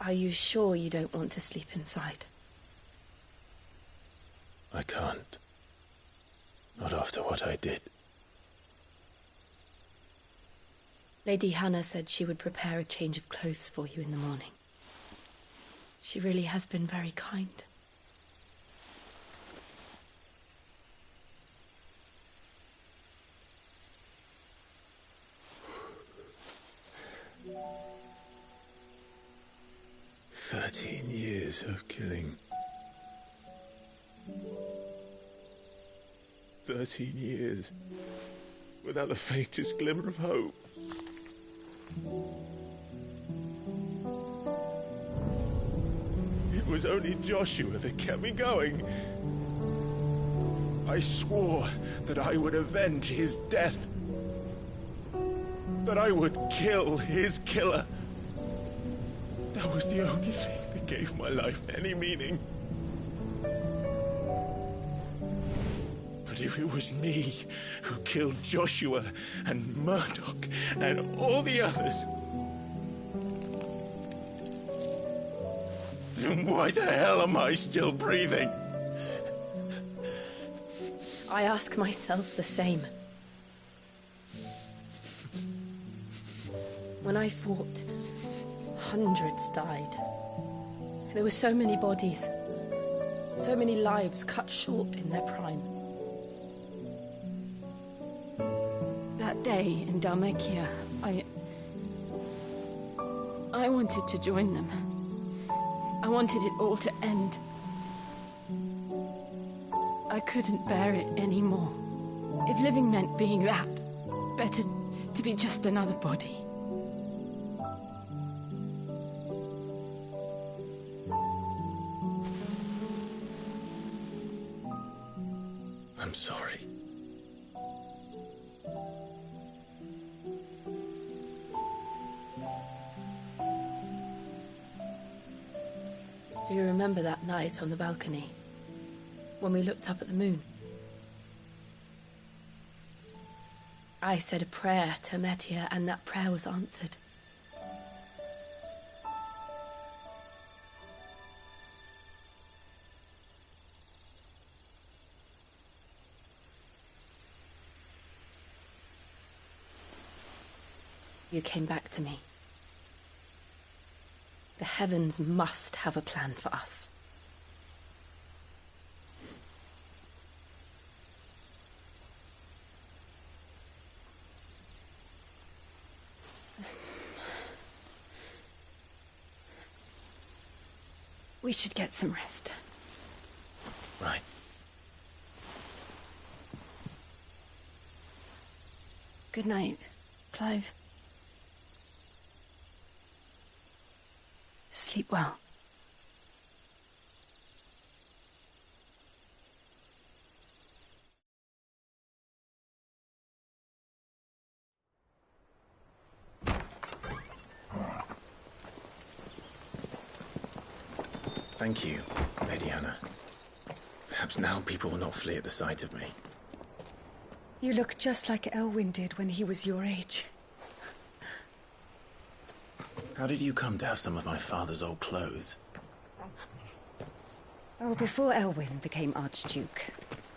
Are you sure you don't want to sleep inside? I can't. Not after what I did. Lady Hannah said she would prepare a change of clothes for you in the morning. She really has been very kind. "13 years of killing. 13 years without the faintest glimmer of hope. It was only Joshua that kept me going. I swore that I would avenge his death. That I would kill his killer. That was the only thing that gave my life any meaning. But if it was me who killed Joshua and Murdoch and all the others, then why the hell am I still breathing? I ask myself the same. When I fought, hundreds died. There were so many bodies, so many lives cut short in their prime. That day in Dhalmekia, I wanted to join them. I wanted it all to end. I couldn't bear it anymore. If living meant being that, better to be just another body. I'm sorry. Do you remember that night on the balcony, when we looked up at the moon? I said a prayer to Metia, and that prayer was answered. You came back to me. The heavens must have a plan for us. We should get some rest. Right. Good night, Clive. Sleep well. Thank you, Lady Hannah. Perhaps now people will not flee at the sight of me. You look just like Elwyn did when he was your age. How did you come to have some of my father's old clothes? Oh, before Elwyn became Archduke,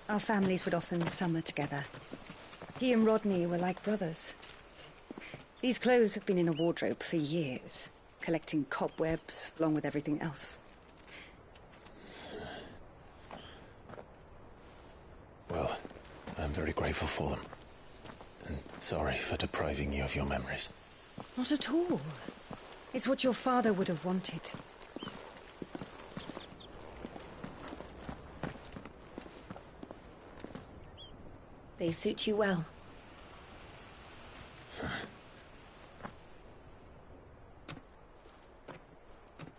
our families would often summer together. He and Rodney were like brothers. These clothes have been in a wardrobe for years, collecting cobwebs along with everything else. Well, I'm very grateful for them. And sorry for depriving you of your memories. Not at all. It's what your father would have wanted. They suit you well.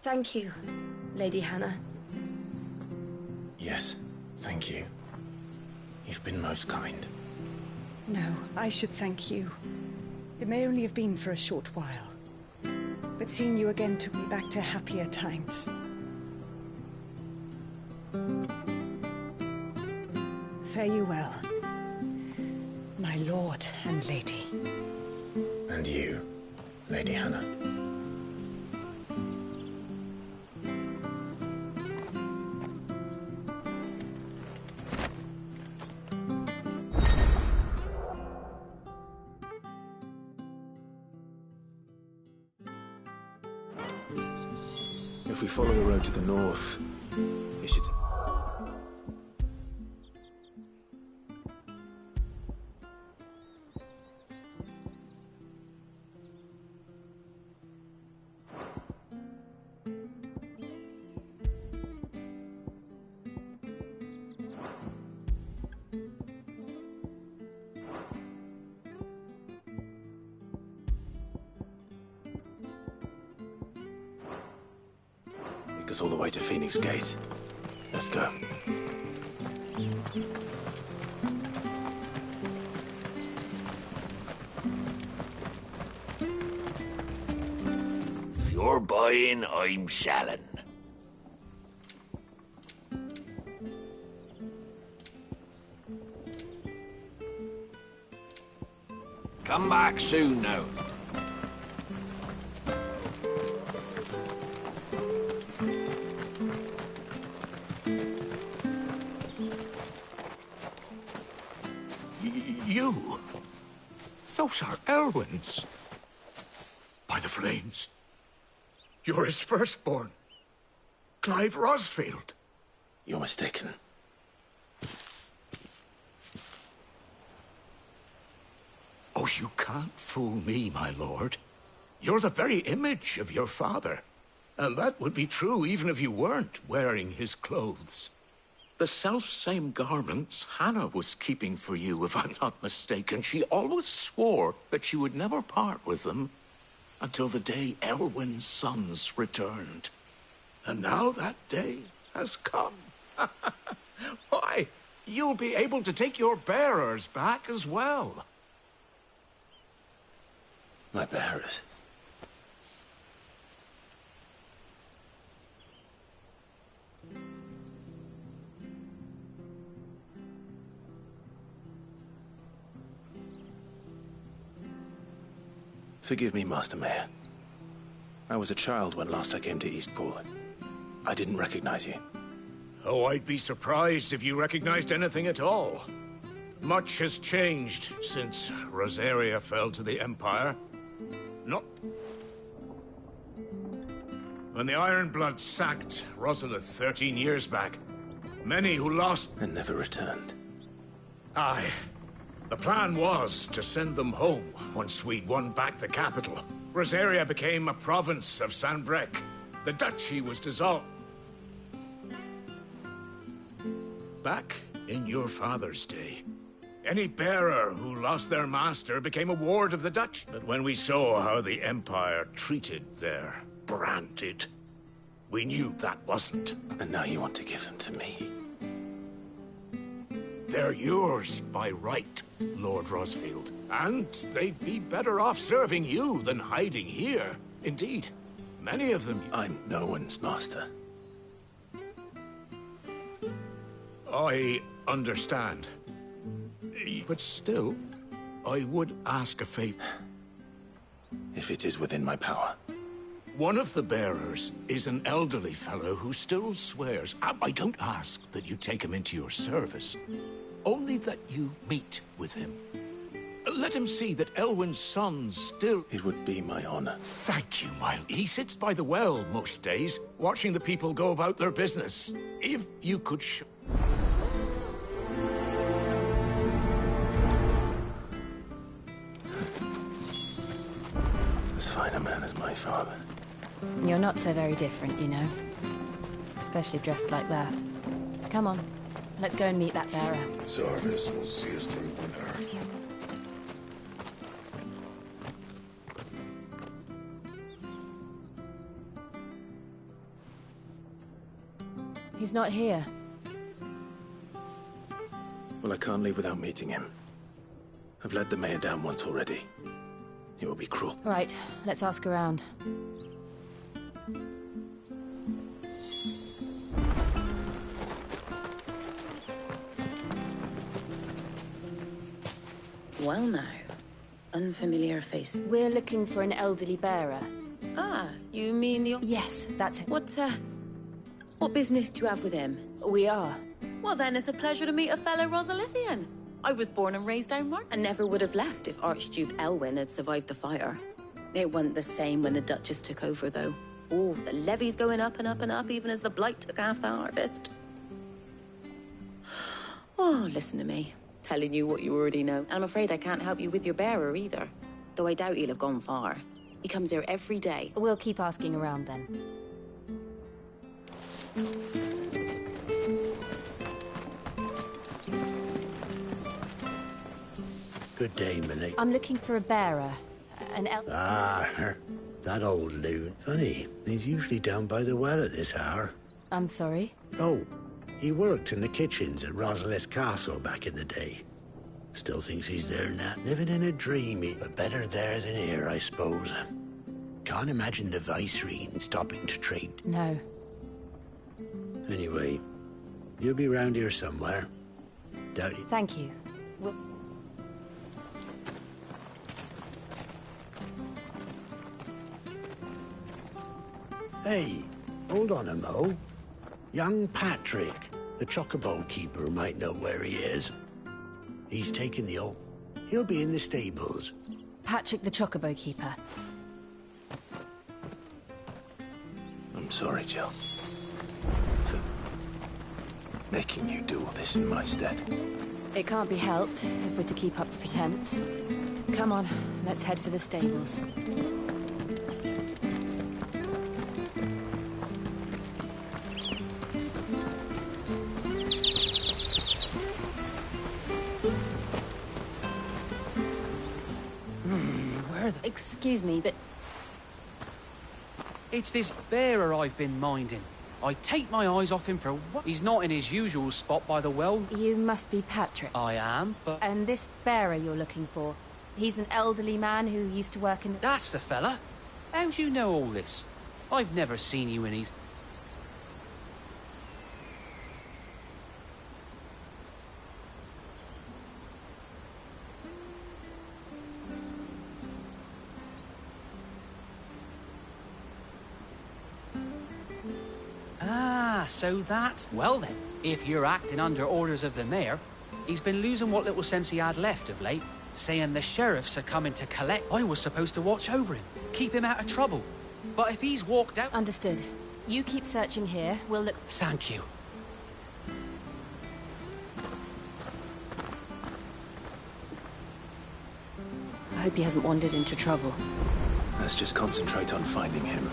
Thank you, Lady Hannah. Yes, thank you. You've been most kind. No, I should thank you. It may only have been for a short while, but seeing you again took me back to happier times. Fare you well, my lord and lady. And you, Lady Hannah. If we follow the road to the north, it should... take us all the way to Phoenix Gate. Let's go. If you're buying, I'm selling. Come back soon now. You? Those are Elwyn's. By the flames. You're his firstborn. Clive Rosfield. You're mistaken. Oh, you can't fool me, my lord. You're the very image of your father. And that would be true even if you weren't wearing his clothes. The self-same garments Hannah was keeping for you, if I'm not mistaken. She always swore that she would never part with them until the day Elwyn's sons returned. And now that day has come. Why, you'll be able to take your bearers back as well. My bearers? Forgive me, Master Mayor. I was a child when last I came to Eastpool. I didn't recognize you. Oh, I'd be surprised if you recognized anything at all. Much has changed since Rosaria fell to the Empire. Not... When the Ironbloods sacked Rosalith 13 years back, many who lost... and never returned. Aye. The plan was to send them home once we'd won back the capital. Rosaria became a province of Sanbreque. The duchy was dissolved. Back in your father's day, any bearer who lost their master became a ward of the duchy. But when we saw how the Empire treated their branded, we knew that wasn't. And now you want to give them to me? They're yours by right, Lord Rosfield. And they'd be better off serving you than hiding here. Indeed, many of them... I'm no one's master. I understand. But still, I would ask a favor. If it is within my power. One of the bearers is an elderly fellow who still swears. I don't ask that you take him into your service, only that you meet with him. Let him see that Elwyn's sons still... It would be my honor. Thank you, He sits by the well most days, watching the people go about their business. If you could As fine a man as my father. You're not so very different, you know. Especially dressed like that. Come on, let's go and meet that bearer. Zarvis will see us through winter. He's not here. Well, I can't leave without meeting him. I've led the mayor down once already. It will be cruel. All right, let's ask around. Well now, unfamiliar face. We're looking for an elderly bearer. Ah, you mean the... Yes, that's it. What business do you have with him? We are. Well then, it's a pleasure to meet a fellow Rosalithian. I was born and raised down Mark. And never would have left if Archduke Elwyn had survived the fire. It wasn't the same when the Duchess took over, though. Oh, the levy's going up and up and up, even as the blight took half the harvest. Oh, listen to me. Telling you what you already know. And I'm afraid I can't help you with your bearer either. Though I doubt he'll have gone far. He comes here every day. We'll keep asking around then. Good day, my lady. I'm looking for a bearer. That old loon. Funny, he's usually down by the well at this hour. I'm sorry? Oh, he worked in the kitchens at Rosalith Castle back in the day. Still thinks he's there now. Living in a dream, but better there than here, I suppose. Can't imagine the Viceroy stopping to trade. No. Anyway, you'll be round here somewhere. Doubt it. Thank you. Well... Hey, hold on a mo. Young Patrick, the chocobo keeper, might know where he is. He's taken the old... He'll be in the stables. Patrick the Chocobo Keeper. I'm sorry, Jill. For making you do all this in my stead. It can't be helped if we're to keep up the pretense. Come on, let's head for the stables. Excuse me, but... It's this bearer I've been minding. I take my eyes off him for what? He's not in his usual spot by the well. You must be Patrick. I am, but... And this bearer you're looking for, he's an elderly man who used to work in... That's the fella. How do you know all this? I've never seen you in his... So that... Well then, if you're acting under orders of the mayor, he's been losing what little sense he had left of late, saying the sheriffs are coming to collect. I was supposed to watch over him, keep him out of trouble. But if he's walked out... Understood. You keep searching here, we'll look... Thank you. I hope he hasn't wandered into trouble. Let's just concentrate on finding him.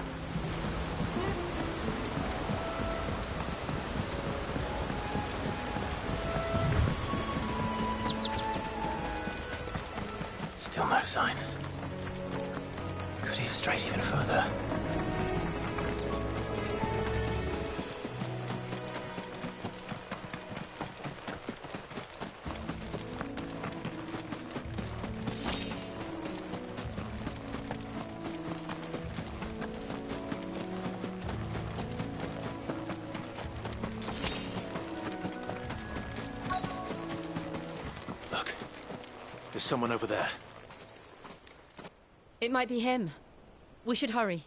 Still no sign. Could he have strayed even further? Look, there's someone over there. It might be him. We should hurry.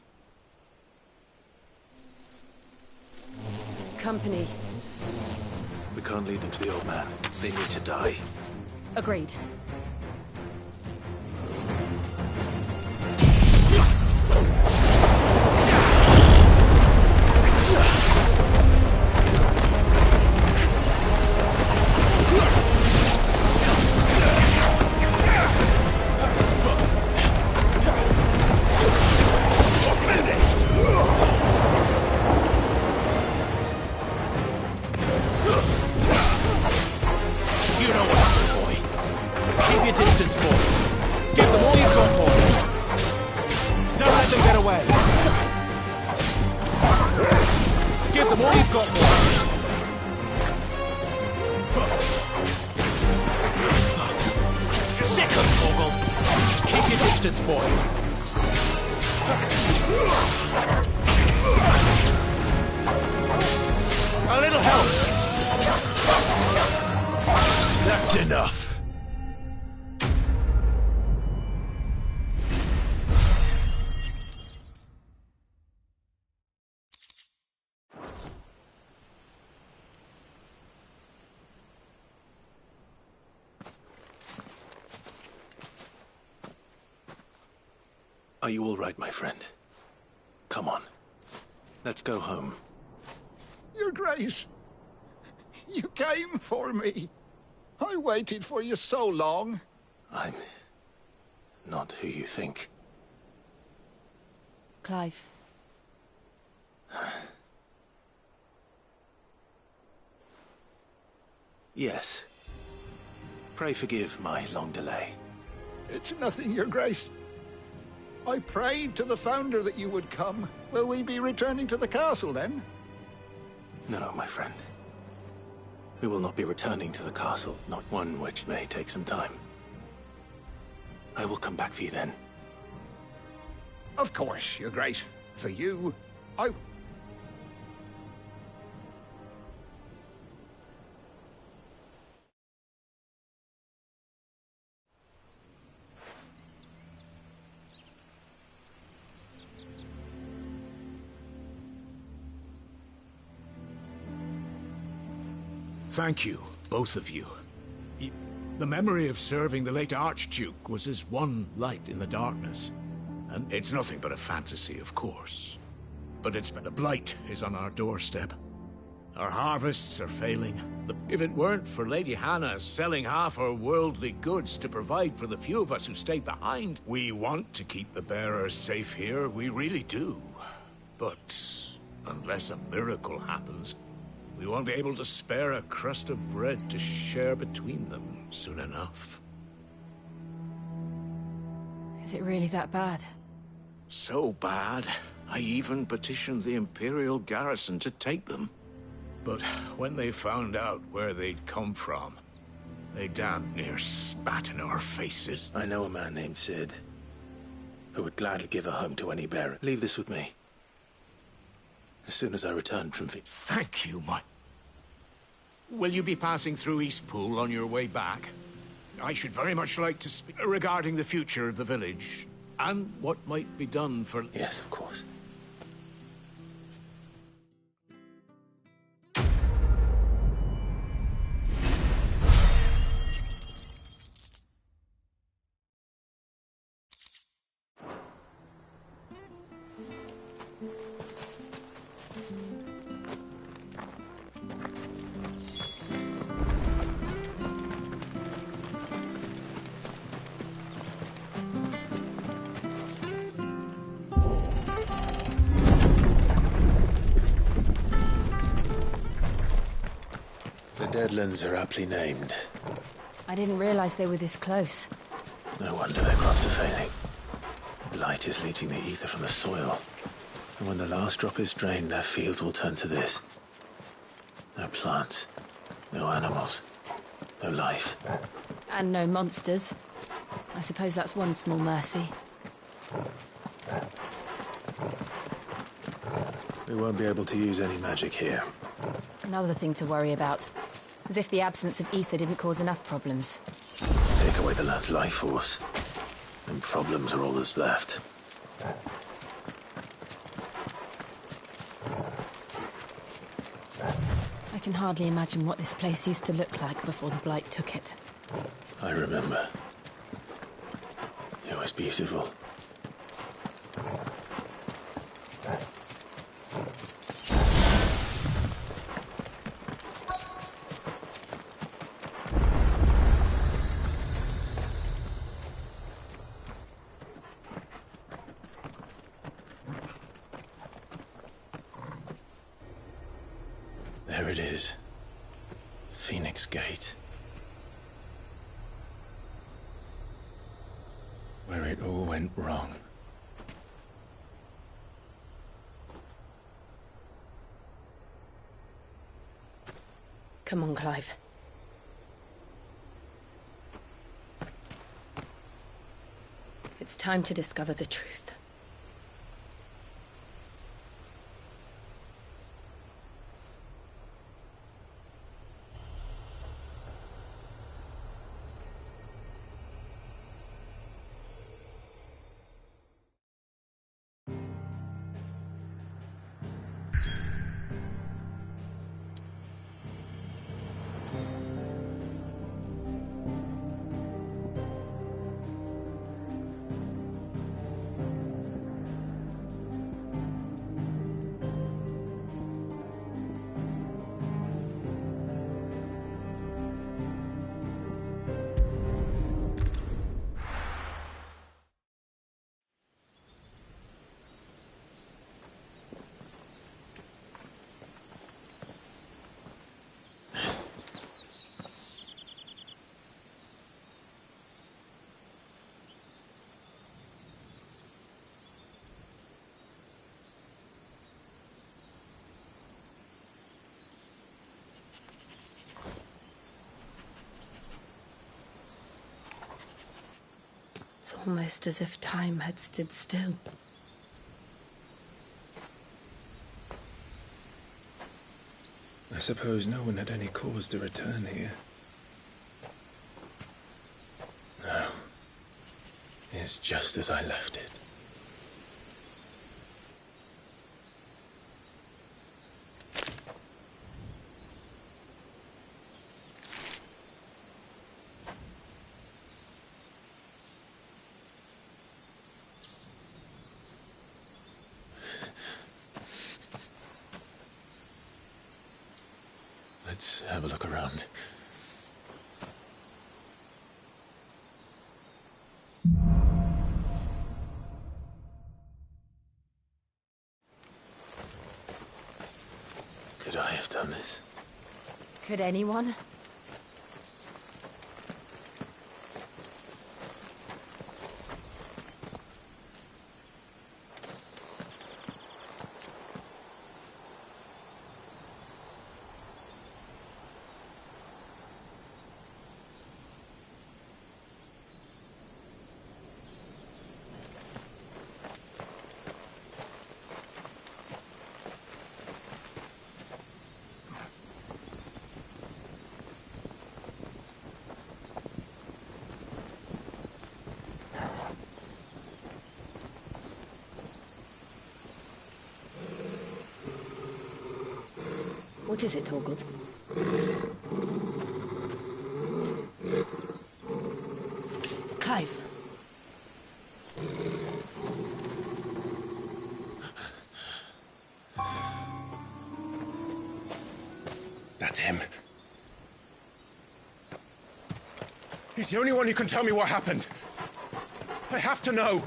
Company. We can't lead them to the old man. They need to die. Agreed. Are you all right, my friend? Come on. Let's go home. Your Grace, you came for me. I waited for you so long. I'm not who you think. Clive. Yes. Pray forgive my long delay. It's nothing, Your Grace. I prayed to the Founder that you would come. Will we be returning to the castle then? No, my friend. We will not be returning to the castle, not one which may take some time. I will come back for you then. Of course, Your Grace. For you, I... Thank you, both of you. The memory of serving the late Archduke was as one light in the darkness. And it's nothing but a fantasy, of course. But the blight is on our doorstep. Our harvests are failing. If it weren't for Lady Hannah selling half her worldly goods to provide for the few of us who stayed behind, we want to keep the bearers safe here, we really do. But unless a miracle happens, we won't be able to spare a crust of bread to share between them soon enough. Is it really that bad? So bad, I even petitioned the Imperial garrison to take them. But when they found out where they'd come from, they damn near spat in our faces. I know a man named Sid, who would gladly give a home to any bearer. Leave this with me. As soon as I return from the... Thank you, my... Will you be passing through Eastpool on your way back? I should very much like to speak regarding the future of the village, and what might be done for... Yes, of course. Deadlands are aptly named. I didn't realize they were this close. No wonder their crops are failing. The blight is leaching the ether from the soil. And when the last drop is drained, their fields will turn to this. No plants, no animals, no life. And no monsters. I suppose that's one small mercy. We won't be able to use any magic here. Another thing to worry about. As if the absence of ether didn't cause enough problems. Take away the lad's life force, and problems are all that's left. I can hardly imagine what this place used to look like before the blight took it. I remember. It was beautiful. There it is. Phoenix Gate. Where it all went wrong. Come on, Clive. It's time to discover the truth. It's almost as if time had stood still. I suppose no one had any cause to return here. No. It's just as I left it. Let's have a look around. Could I have done this? Could anyone? What is it, Torgal? Clive. That's him. He's the only one who can tell me what happened. I have to know.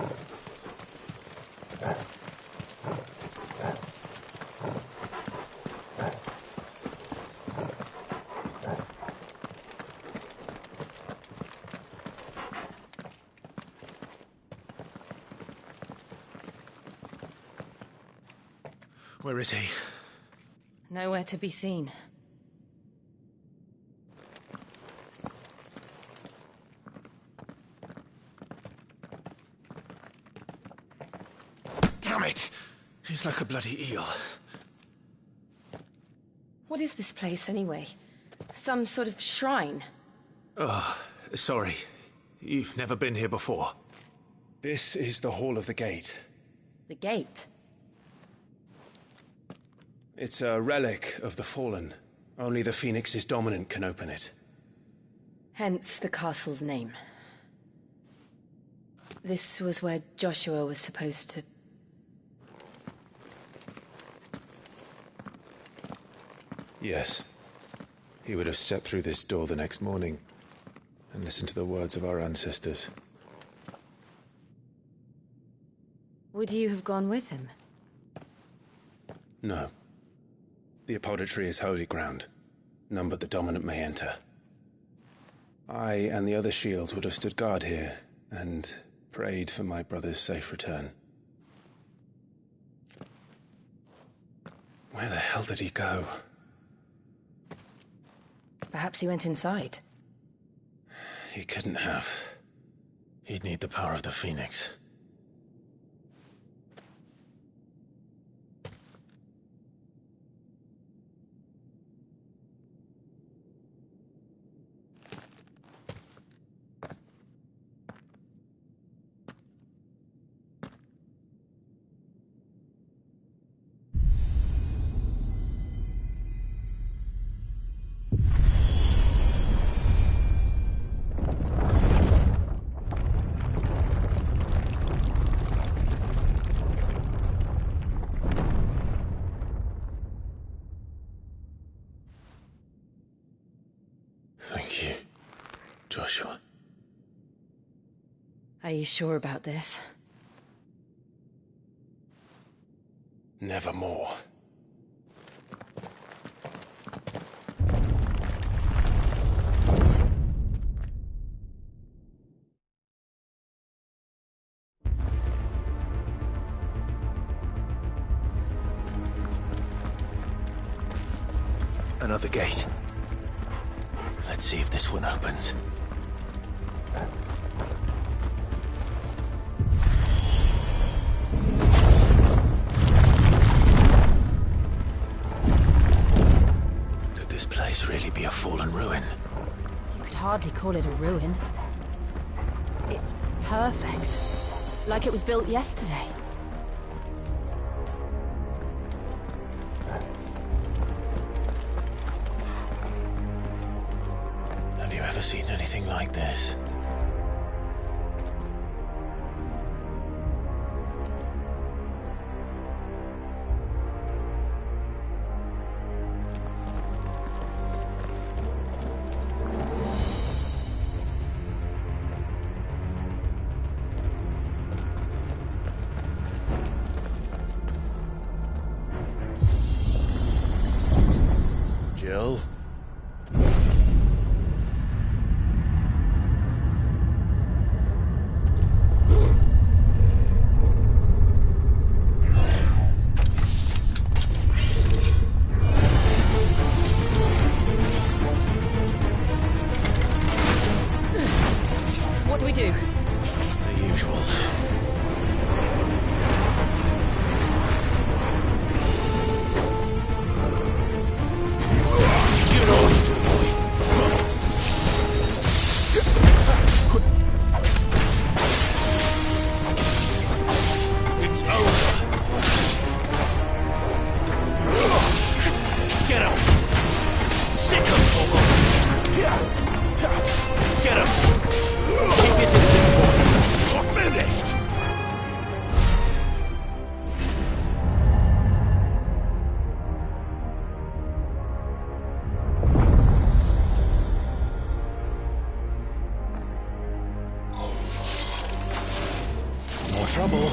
Where is he? Nowhere to be seen. Damn it! He's like a bloody eel. What is this place, anyway? Some sort of shrine? Oh, sorry. You've never been here before. This is the Hall of the Gate. The gate? It's a relic of the Fallen. Only the Phoenix's dominant can open it. Hence the castle's name. This was where Joshua was supposed to... Yes. He would have stepped through this door the next morning and listened to the words of our ancestors. Would you have gone with him? No. The Apodatory is holy ground. None but the dominant may enter. I and the other shields would have stood guard here and prayed for my brother's safe return. Where the hell did he go? Perhaps he went inside. He couldn't have. He'd need the power of the Phoenix. Thank you, Joshua. Are you sure about this? Nevermore. Another gate. Let's see if this one opens. this really be a fallen ruin? You could hardly call it a ruin. It's perfect. Like it was built yesterday. Have you ever seen anything like this? Jill? What do we do? The usual. You know what to do, boy. It's over. Get him. Sick him, Togo. Get him. Keep your distance, boy. You're finished. More trouble.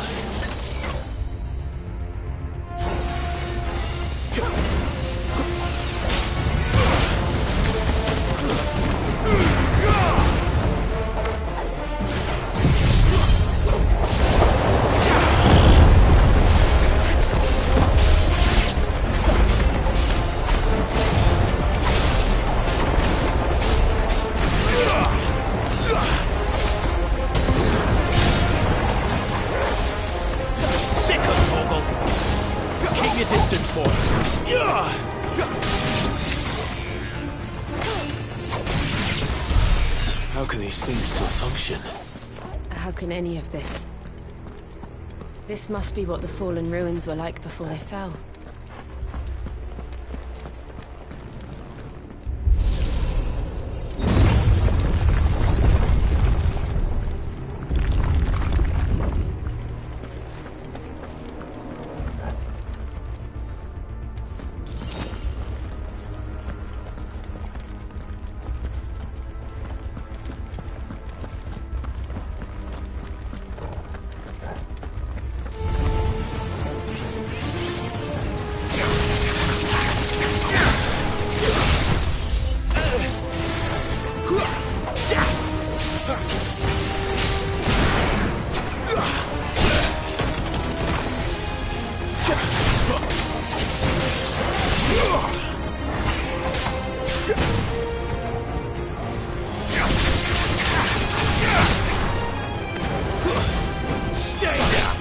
Sick of Torgal. Keep your distance, boy. How can these things still function? How can any of this? This must be what the fallen ruins were like before they fell. Stay down!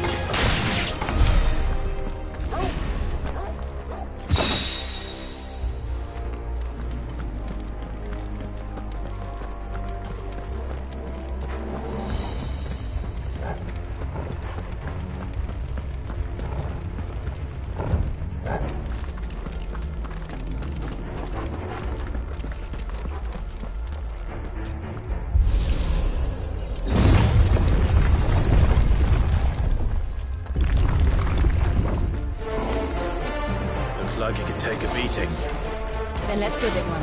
Looks like it could take a beating. Then let's give it one.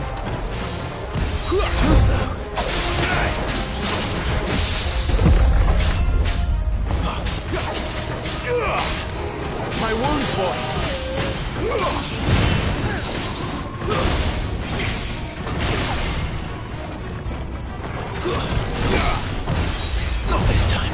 Toast, though. My wounds, boy. Not this time.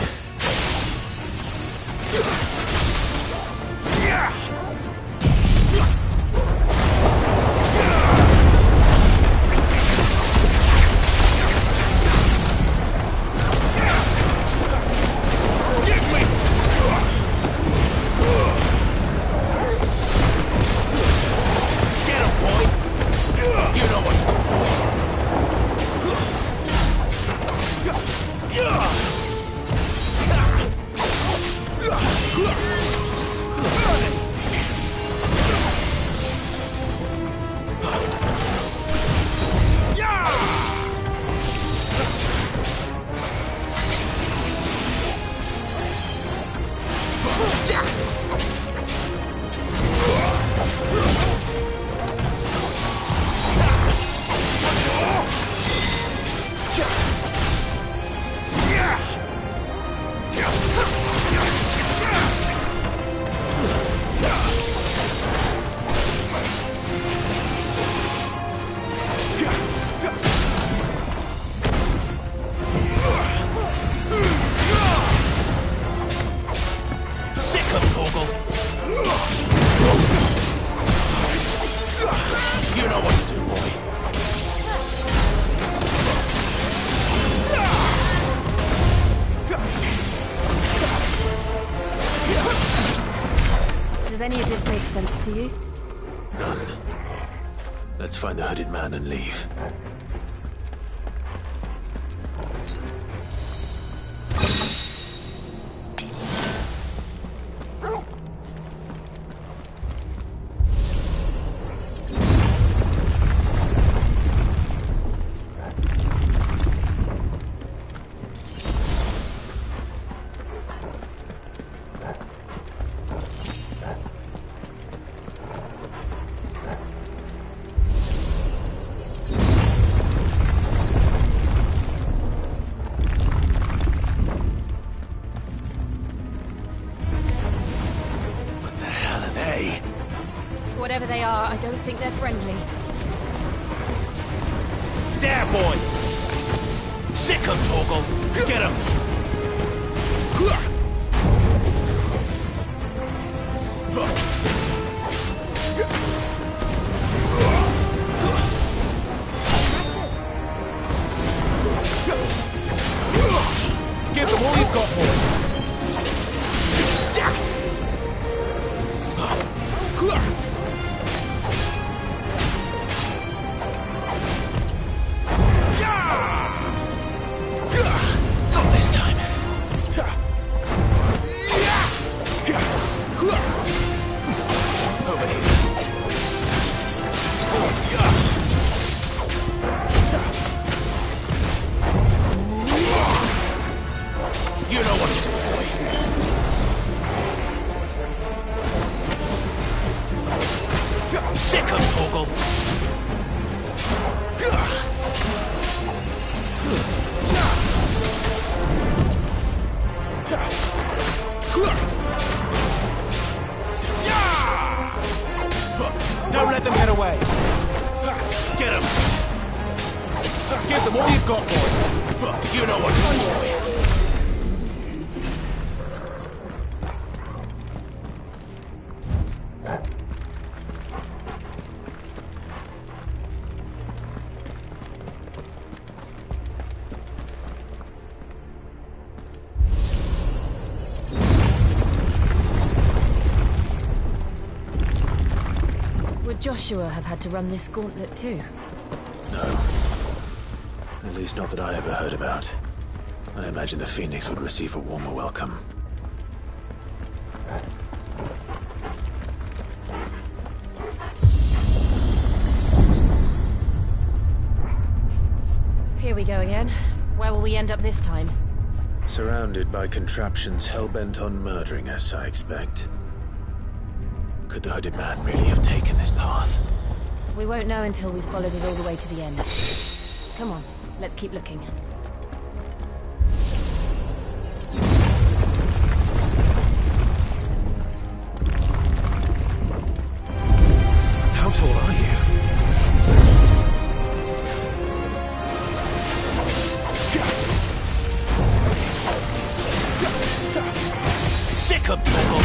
You know what to do, boy. Does any of this make sense to you? None. Let's find the hooded man and leave. Whatever they are, I don't think they're friendly. There, boy! Sick 'em, Torgal! Get 'em! Give them all you've got, boy! Not this time. Over here. You know what to do, boy. Sick 'em, Torgal. Don't let them get away. Get them. Give them all you've got, boy. You know what to do, boy. Would Joshua have had to run this gauntlet too? No. At least not that I ever heard about. I imagine the Phoenix would receive a warmer welcome. Here we go again. Where will we end up this time? Surrounded by contraptions hell-bent on murdering us, I expect. Could the hooded man really have taken this path? We won't know until we've followed it all the way to the end. Come on, let's keep looking. How tall are you? Sick of trouble!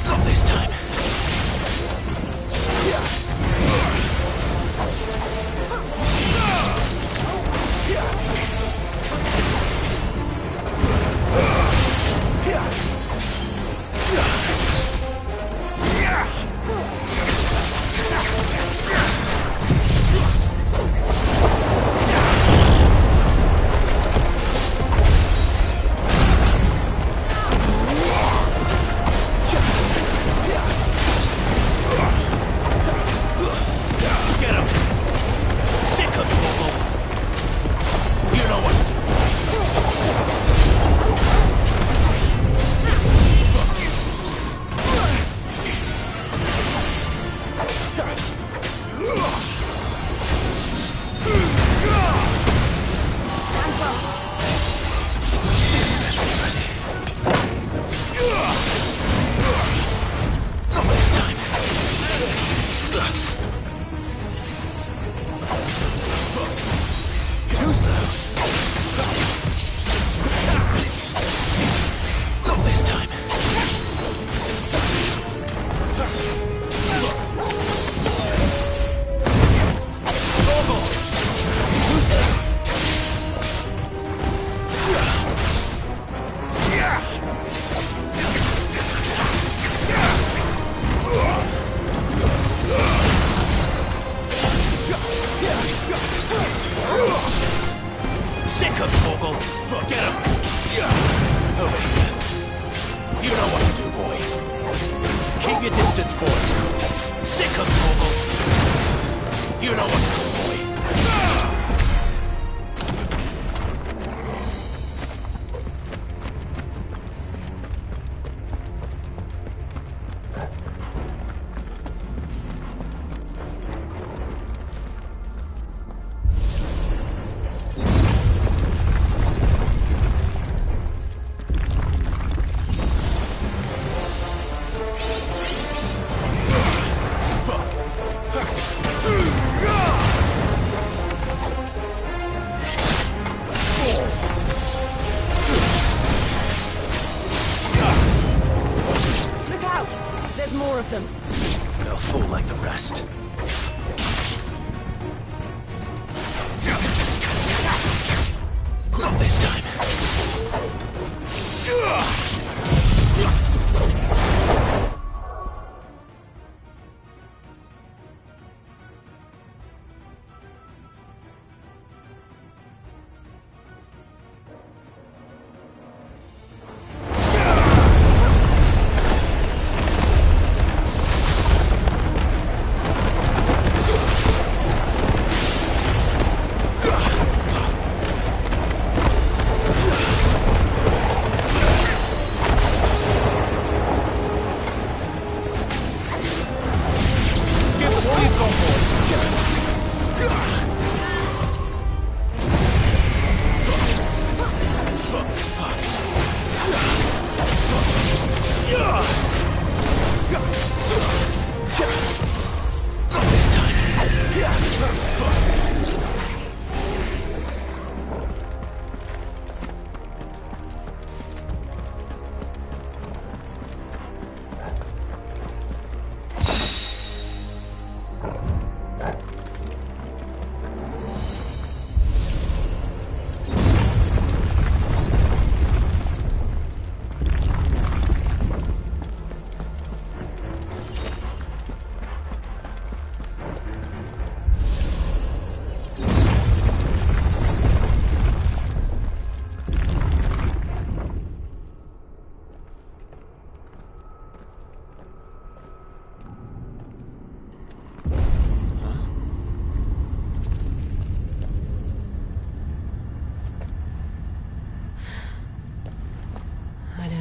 Not this time. your distance, boy. Sick of trouble. You know what to do, boy.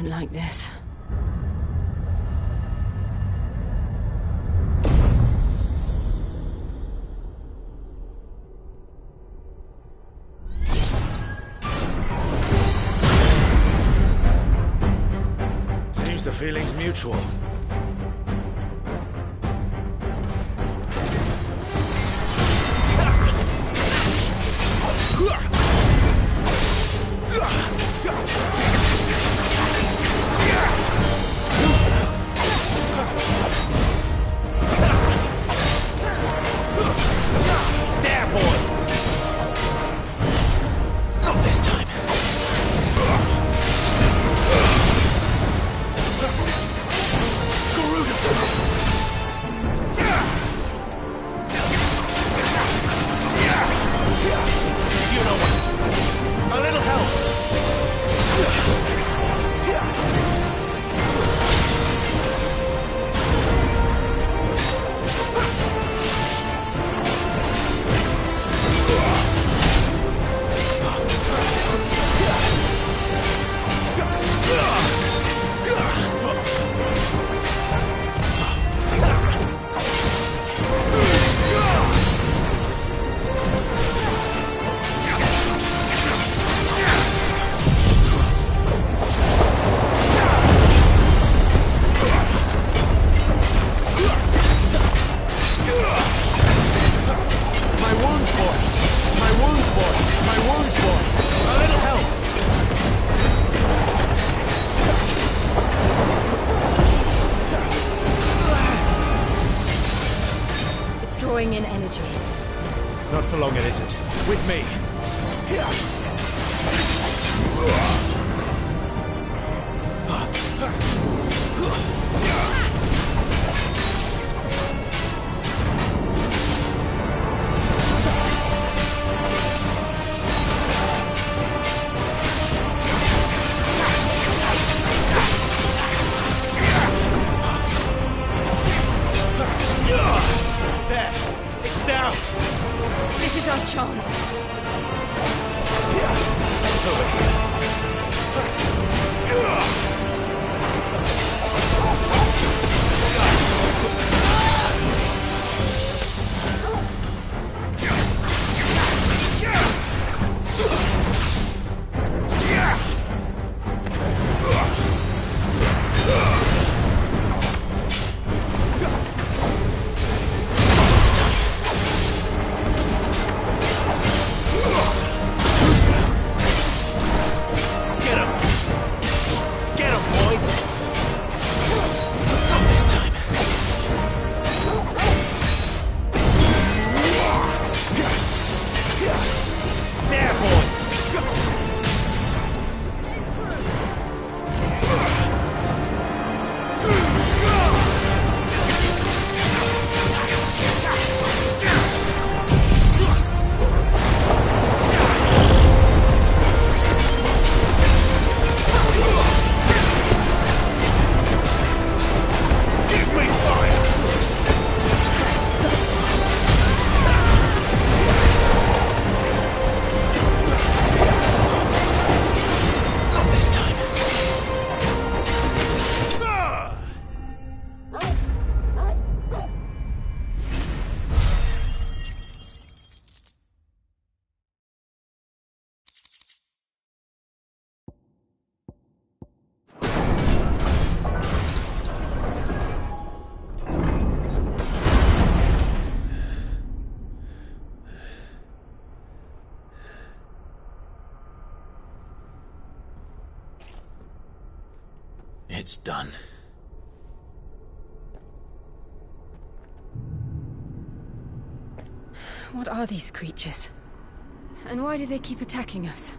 Like this. Seems the feeling's mutual. Drawing in energy. Not for long, it isn't. With me. chance. It's done. What are these creatures? And why do they keep attacking us?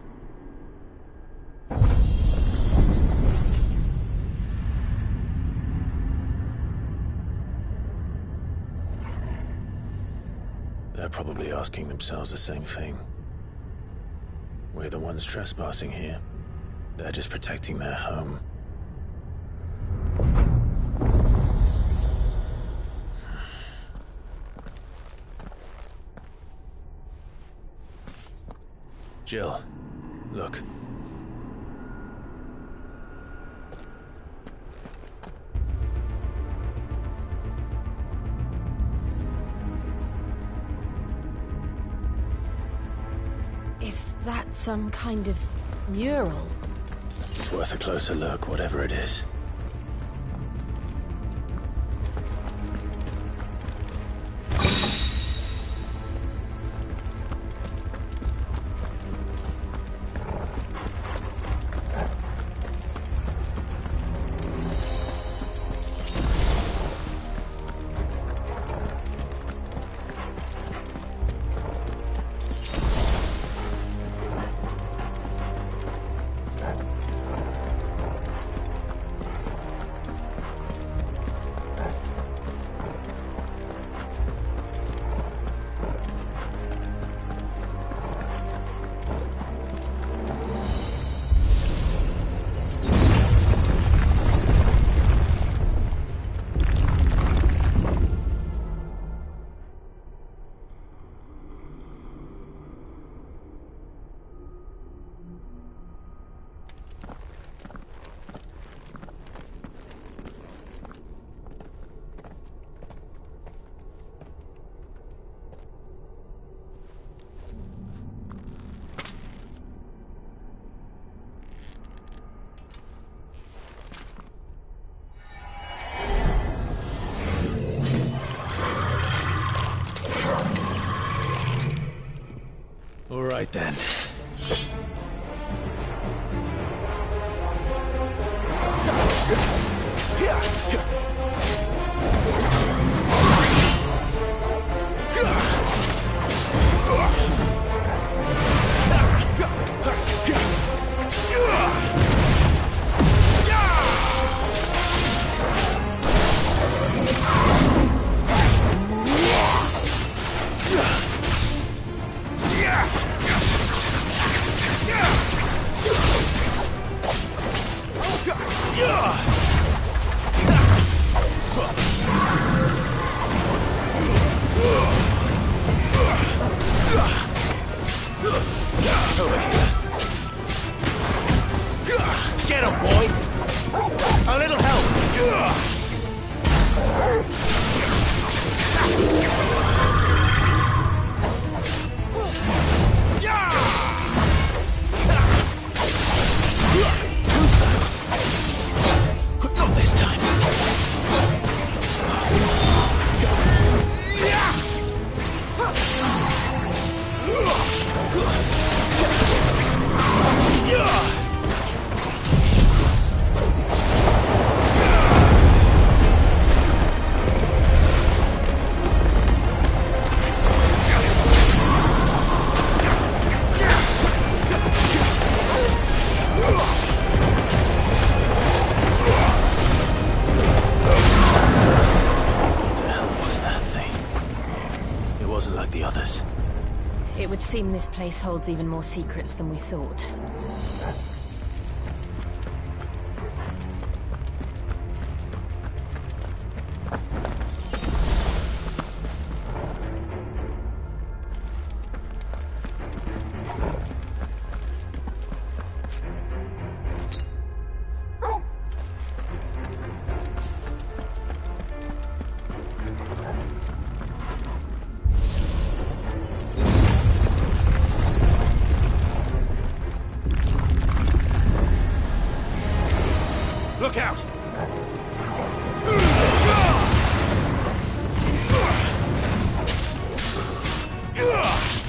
They're probably asking themselves the same thing. We're the ones trespassing here. They're just protecting their home. Jill, look. Is that some kind of mural? It's worth a closer look, whatever it is. All right then. It would seem this place holds even more secrets than we thought. Look out!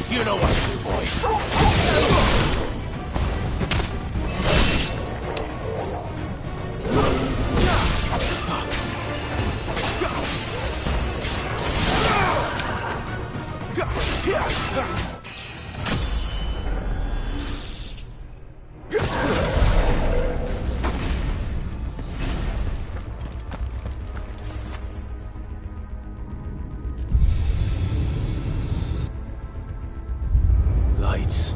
You know what to do, boy. Lights.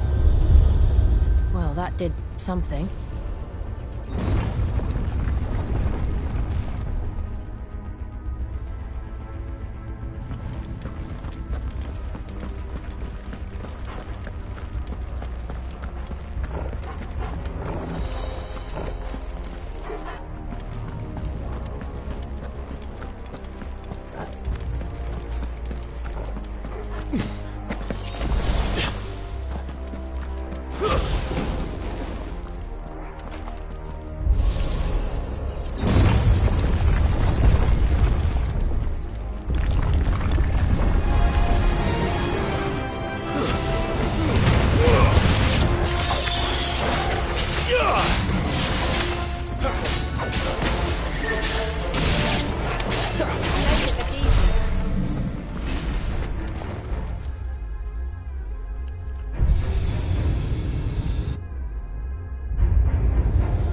Well, that did something.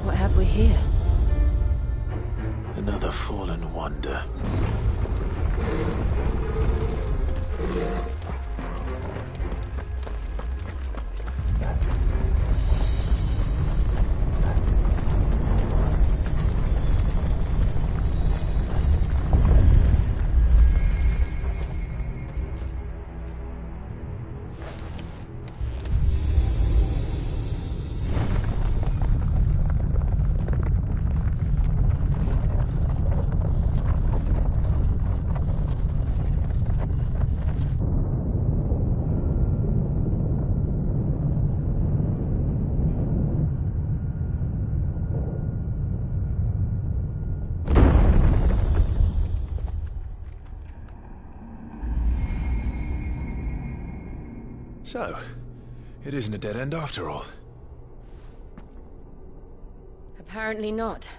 What have we here? Another fallen wonder. So, it isn't a dead end after all. Apparently not.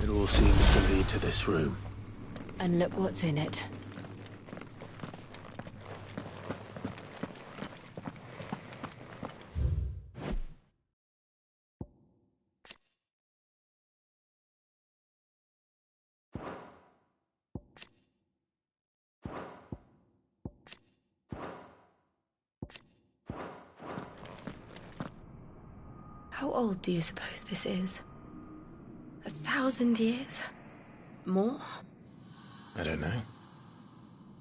It all seems to lead to this room. And look what's in it. How old do you suppose this is? 1,000 years? More? I don't know.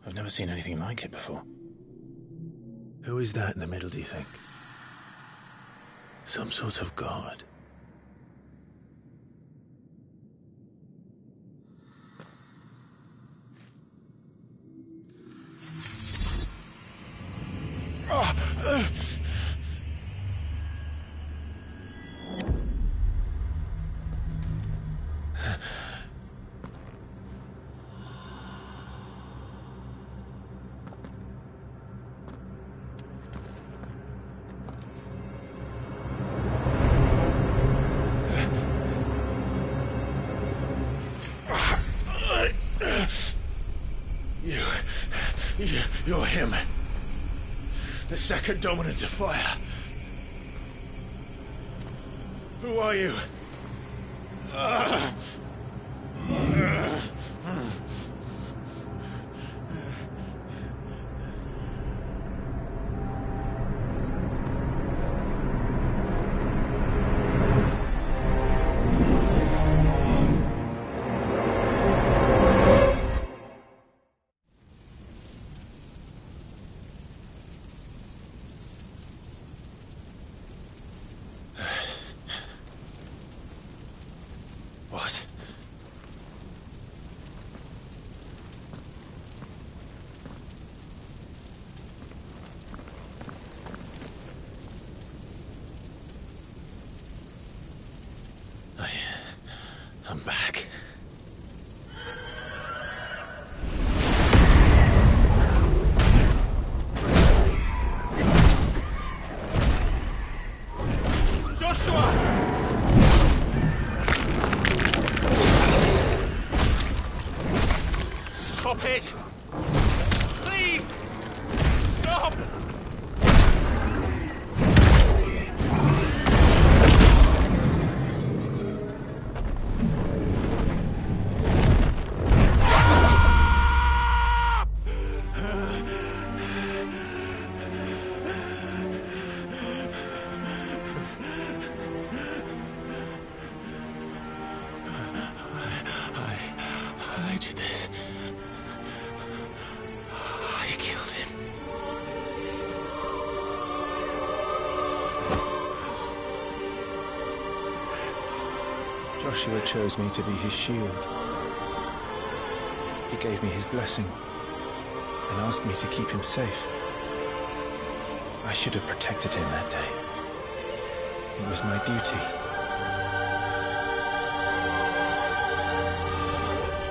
I've never seen anything like it before. Who is that in the middle, do you think? Some sort of god? him. The second dominant of fire. Who are you? What? I'm back. Stop it! Please! Stop! I did this. I killed him. Joshua chose me to be his shield. He gave me his blessing and asked me to keep him safe. I should have protected him that day. It was my duty.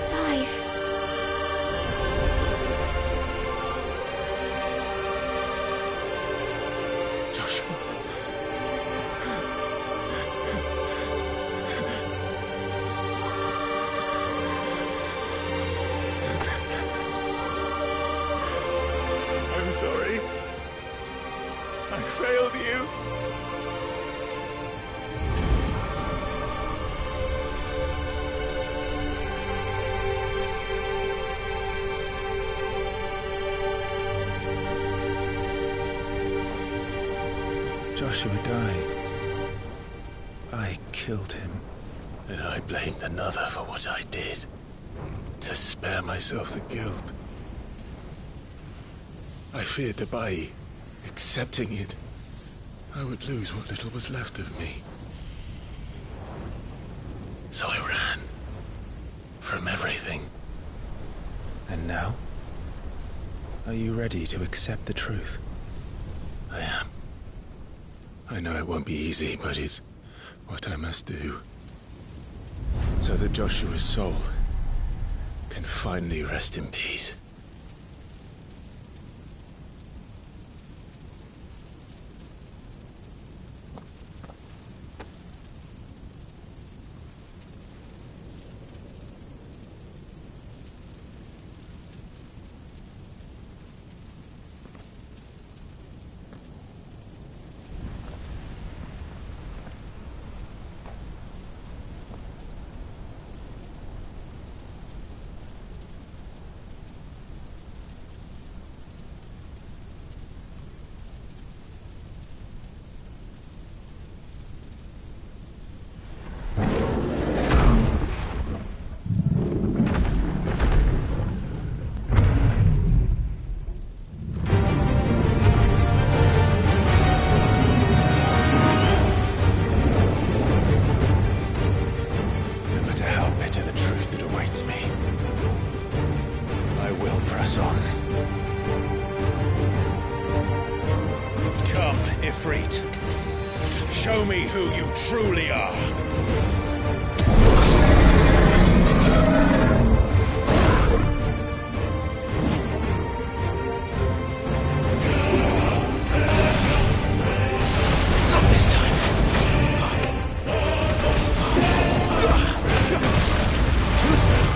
Clive. Joshua. I'm sorry. I failed you. Joshua died. I killed him. And I blamed another for what I did. To spare myself the guilt. I feared that by accepting it, I would lose what little was left of me. So I ran. From everything. And now? Are you ready to accept the truth? I am. I know it won't be easy, but it's what I must do. So that Joshua's soul can finally rest in peace. Ifrit. Show me who you truly are. Not this time. Too slow.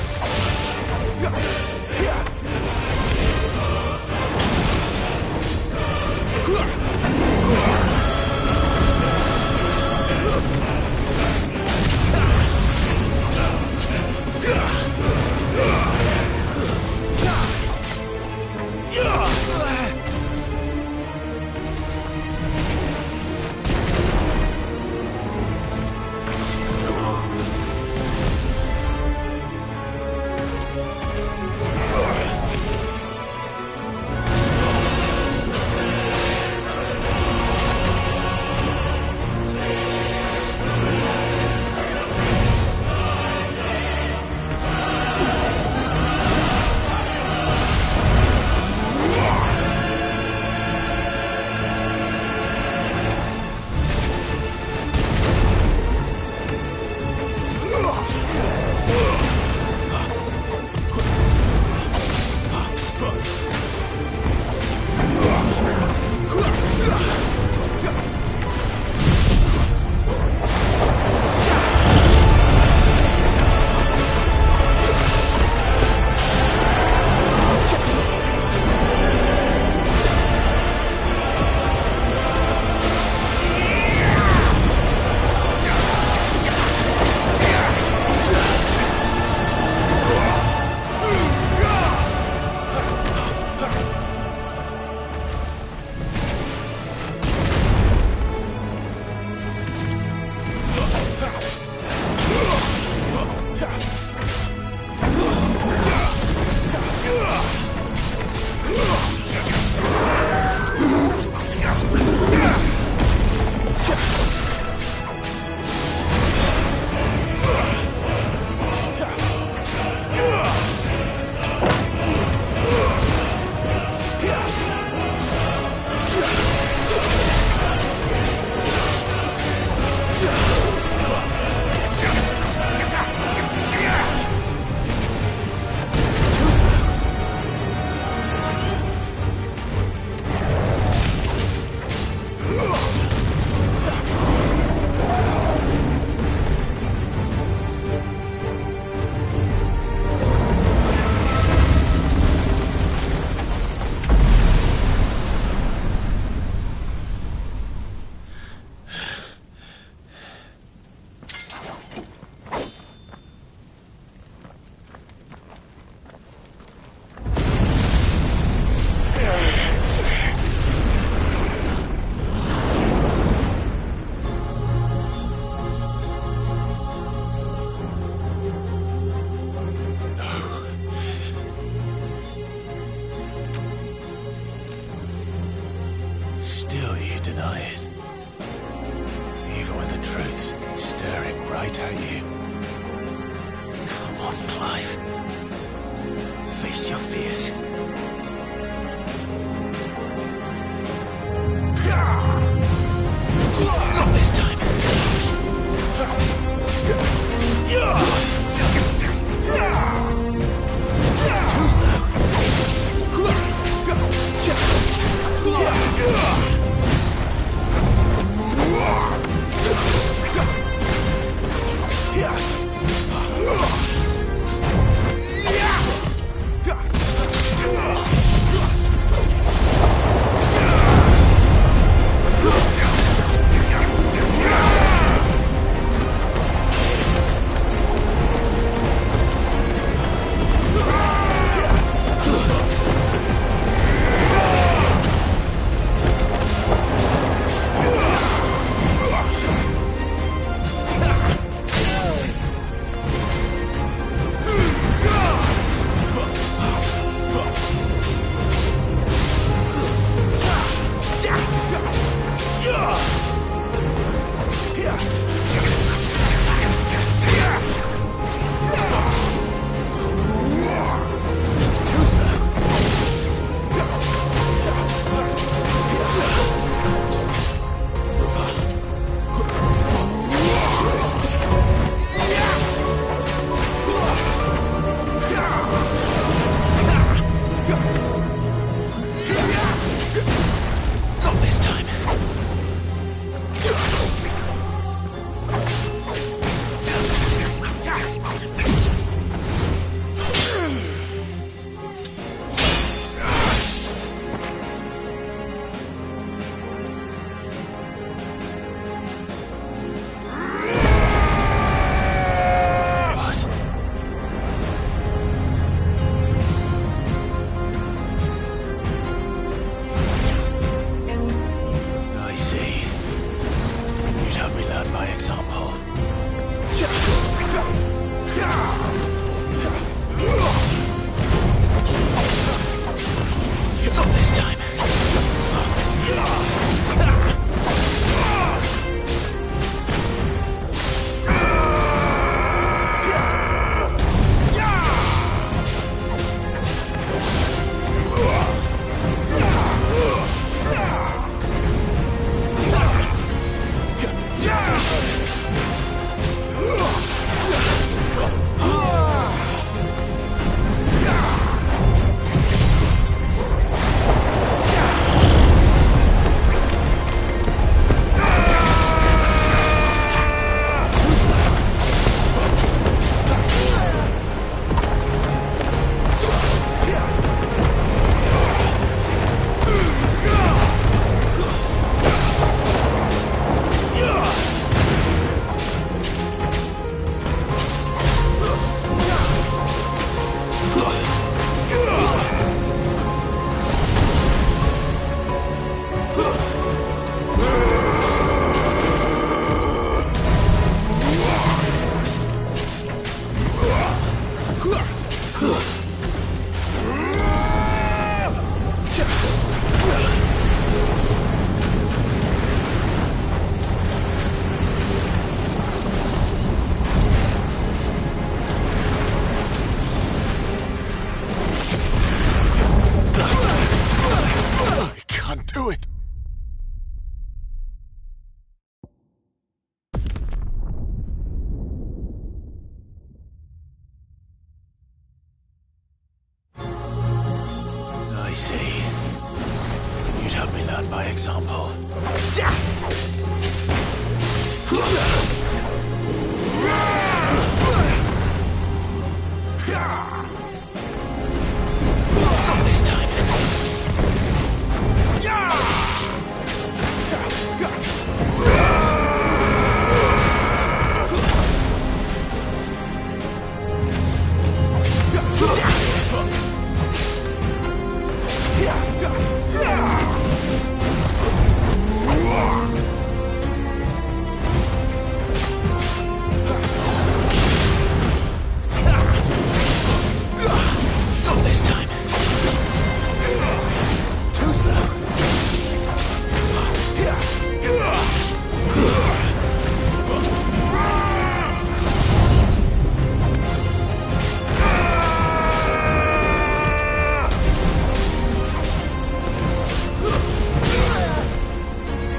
Still you deny it. Even when the truth's staring right at you. Come on, Clive. Face your fears. Not this time. Too slow. Not this time. Not this time. Too slow. Not this time.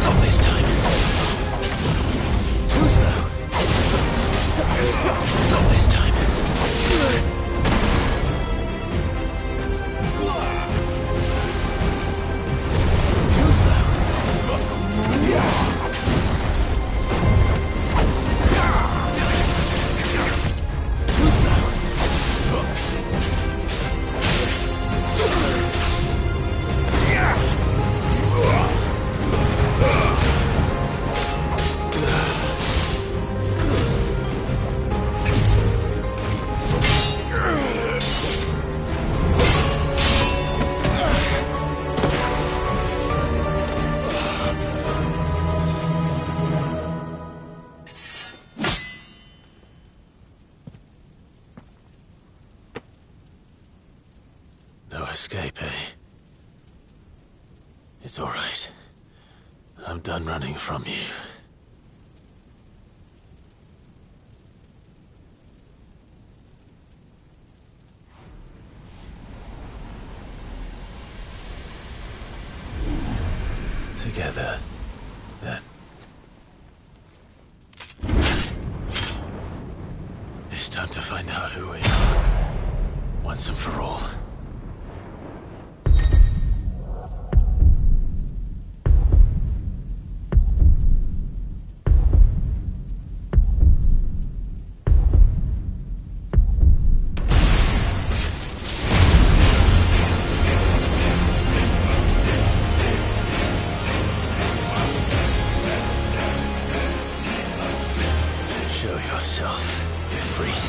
Not this time. Too slow. Not this time. Too slow. Too slow. No escape, eh? It's all right. I'm done running from you. Together, then. It's time to find out who we are, once and for all. Show yourself, Ifrit.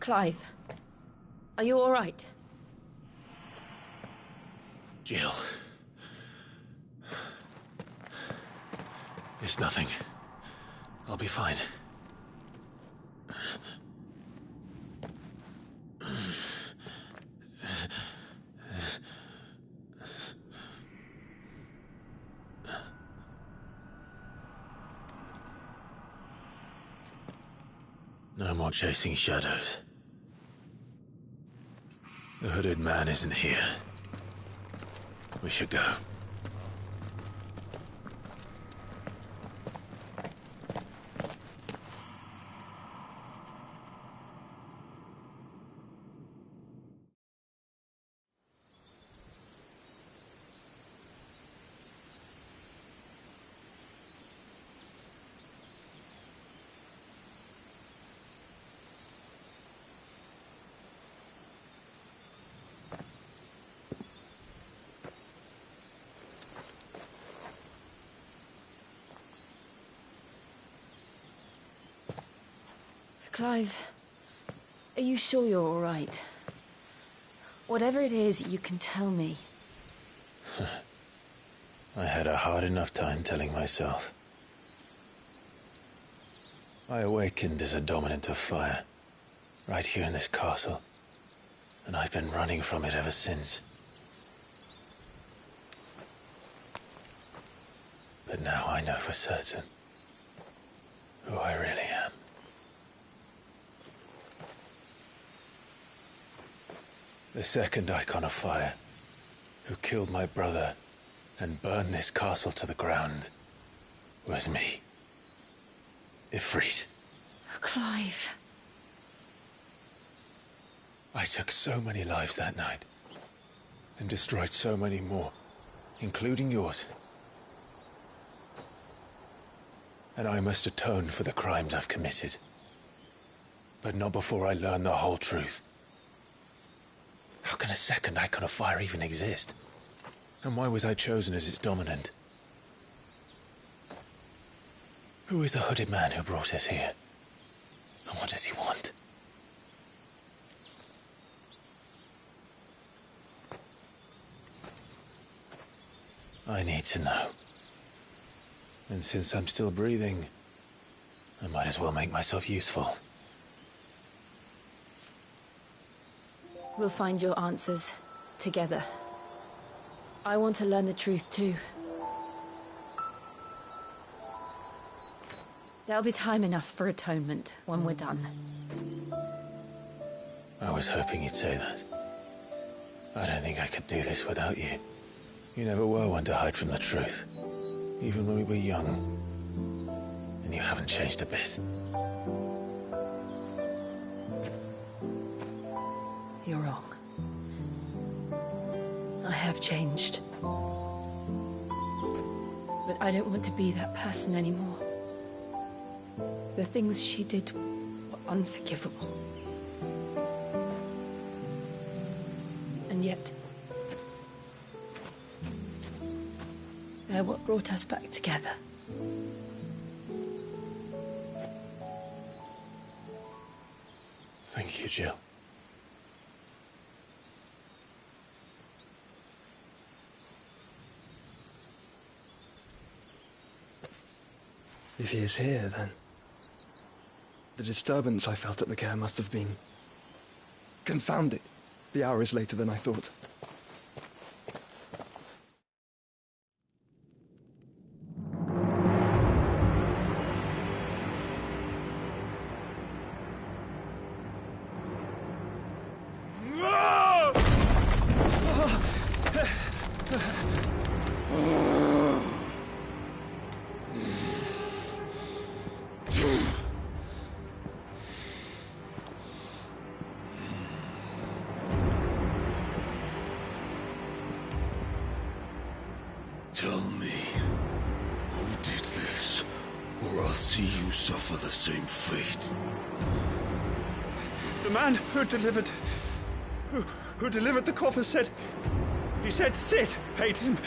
Clive, are you all right? Jill. It's nothing. I'll be fine. No more chasing shadows. The hooded man isn't here. We should go. Clive, are you sure you're all right? Whatever it is, you can tell me. I had a hard enough time telling myself. I awakened as a dominant of fire, right here in this castle, and I've been running from it ever since. But now I know for certain who I really am. The second Icon of Fire, who killed my brother and burned this castle to the ground, was me. Ifrit. Clive. I took so many lives that night, and destroyed so many more, including yours. And I must atone for the crimes I've committed. But not before I learn the whole truth. How can a second Icon of Fire even exist? And why was I chosen as its dominant? Who is the hooded man who brought us here? And what does he want? I need to know. And since I'm still breathing, I might as well make myself useful. We'll find your answers together. I want to learn the truth too. There'll be time enough for atonement when we're done. I was hoping you'd say that. I don't think I could do this without you. You never were one to hide from the truth, even when we were young. And you haven't changed a bit. You're wrong. I have changed. But I don't want to be that person anymore. The things she did were unforgivable. And yet, they're what brought us back together. Thank you, Jill. If he is here, then the disturbance I felt at the care must have been confounded. The hour is later than I thought. Tell me, who did this, or I'll see you suffer the same fate. The man who delivered the coffer said... He said Sid paid him.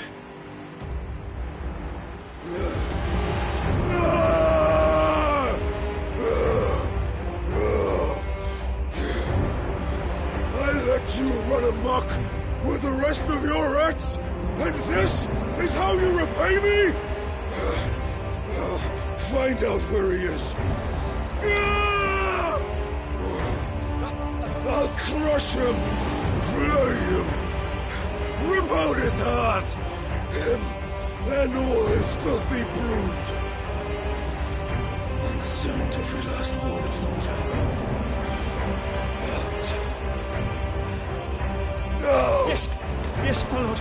let you run amok with the rest of your rats? And this is how you repay me? Find out where he is. I'll crush him, flay him, rip out his heart, him and all his filthy brood, and send every last one of them down. Out. No! Yes, yes, my lord.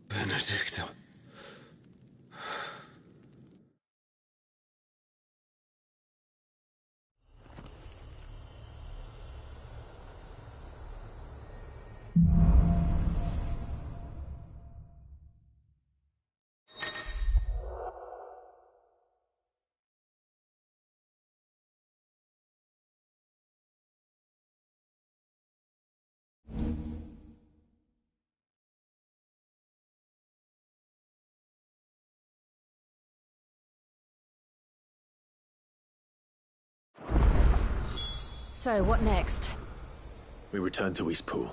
Benedicta. So, what next? We return to Eastpool.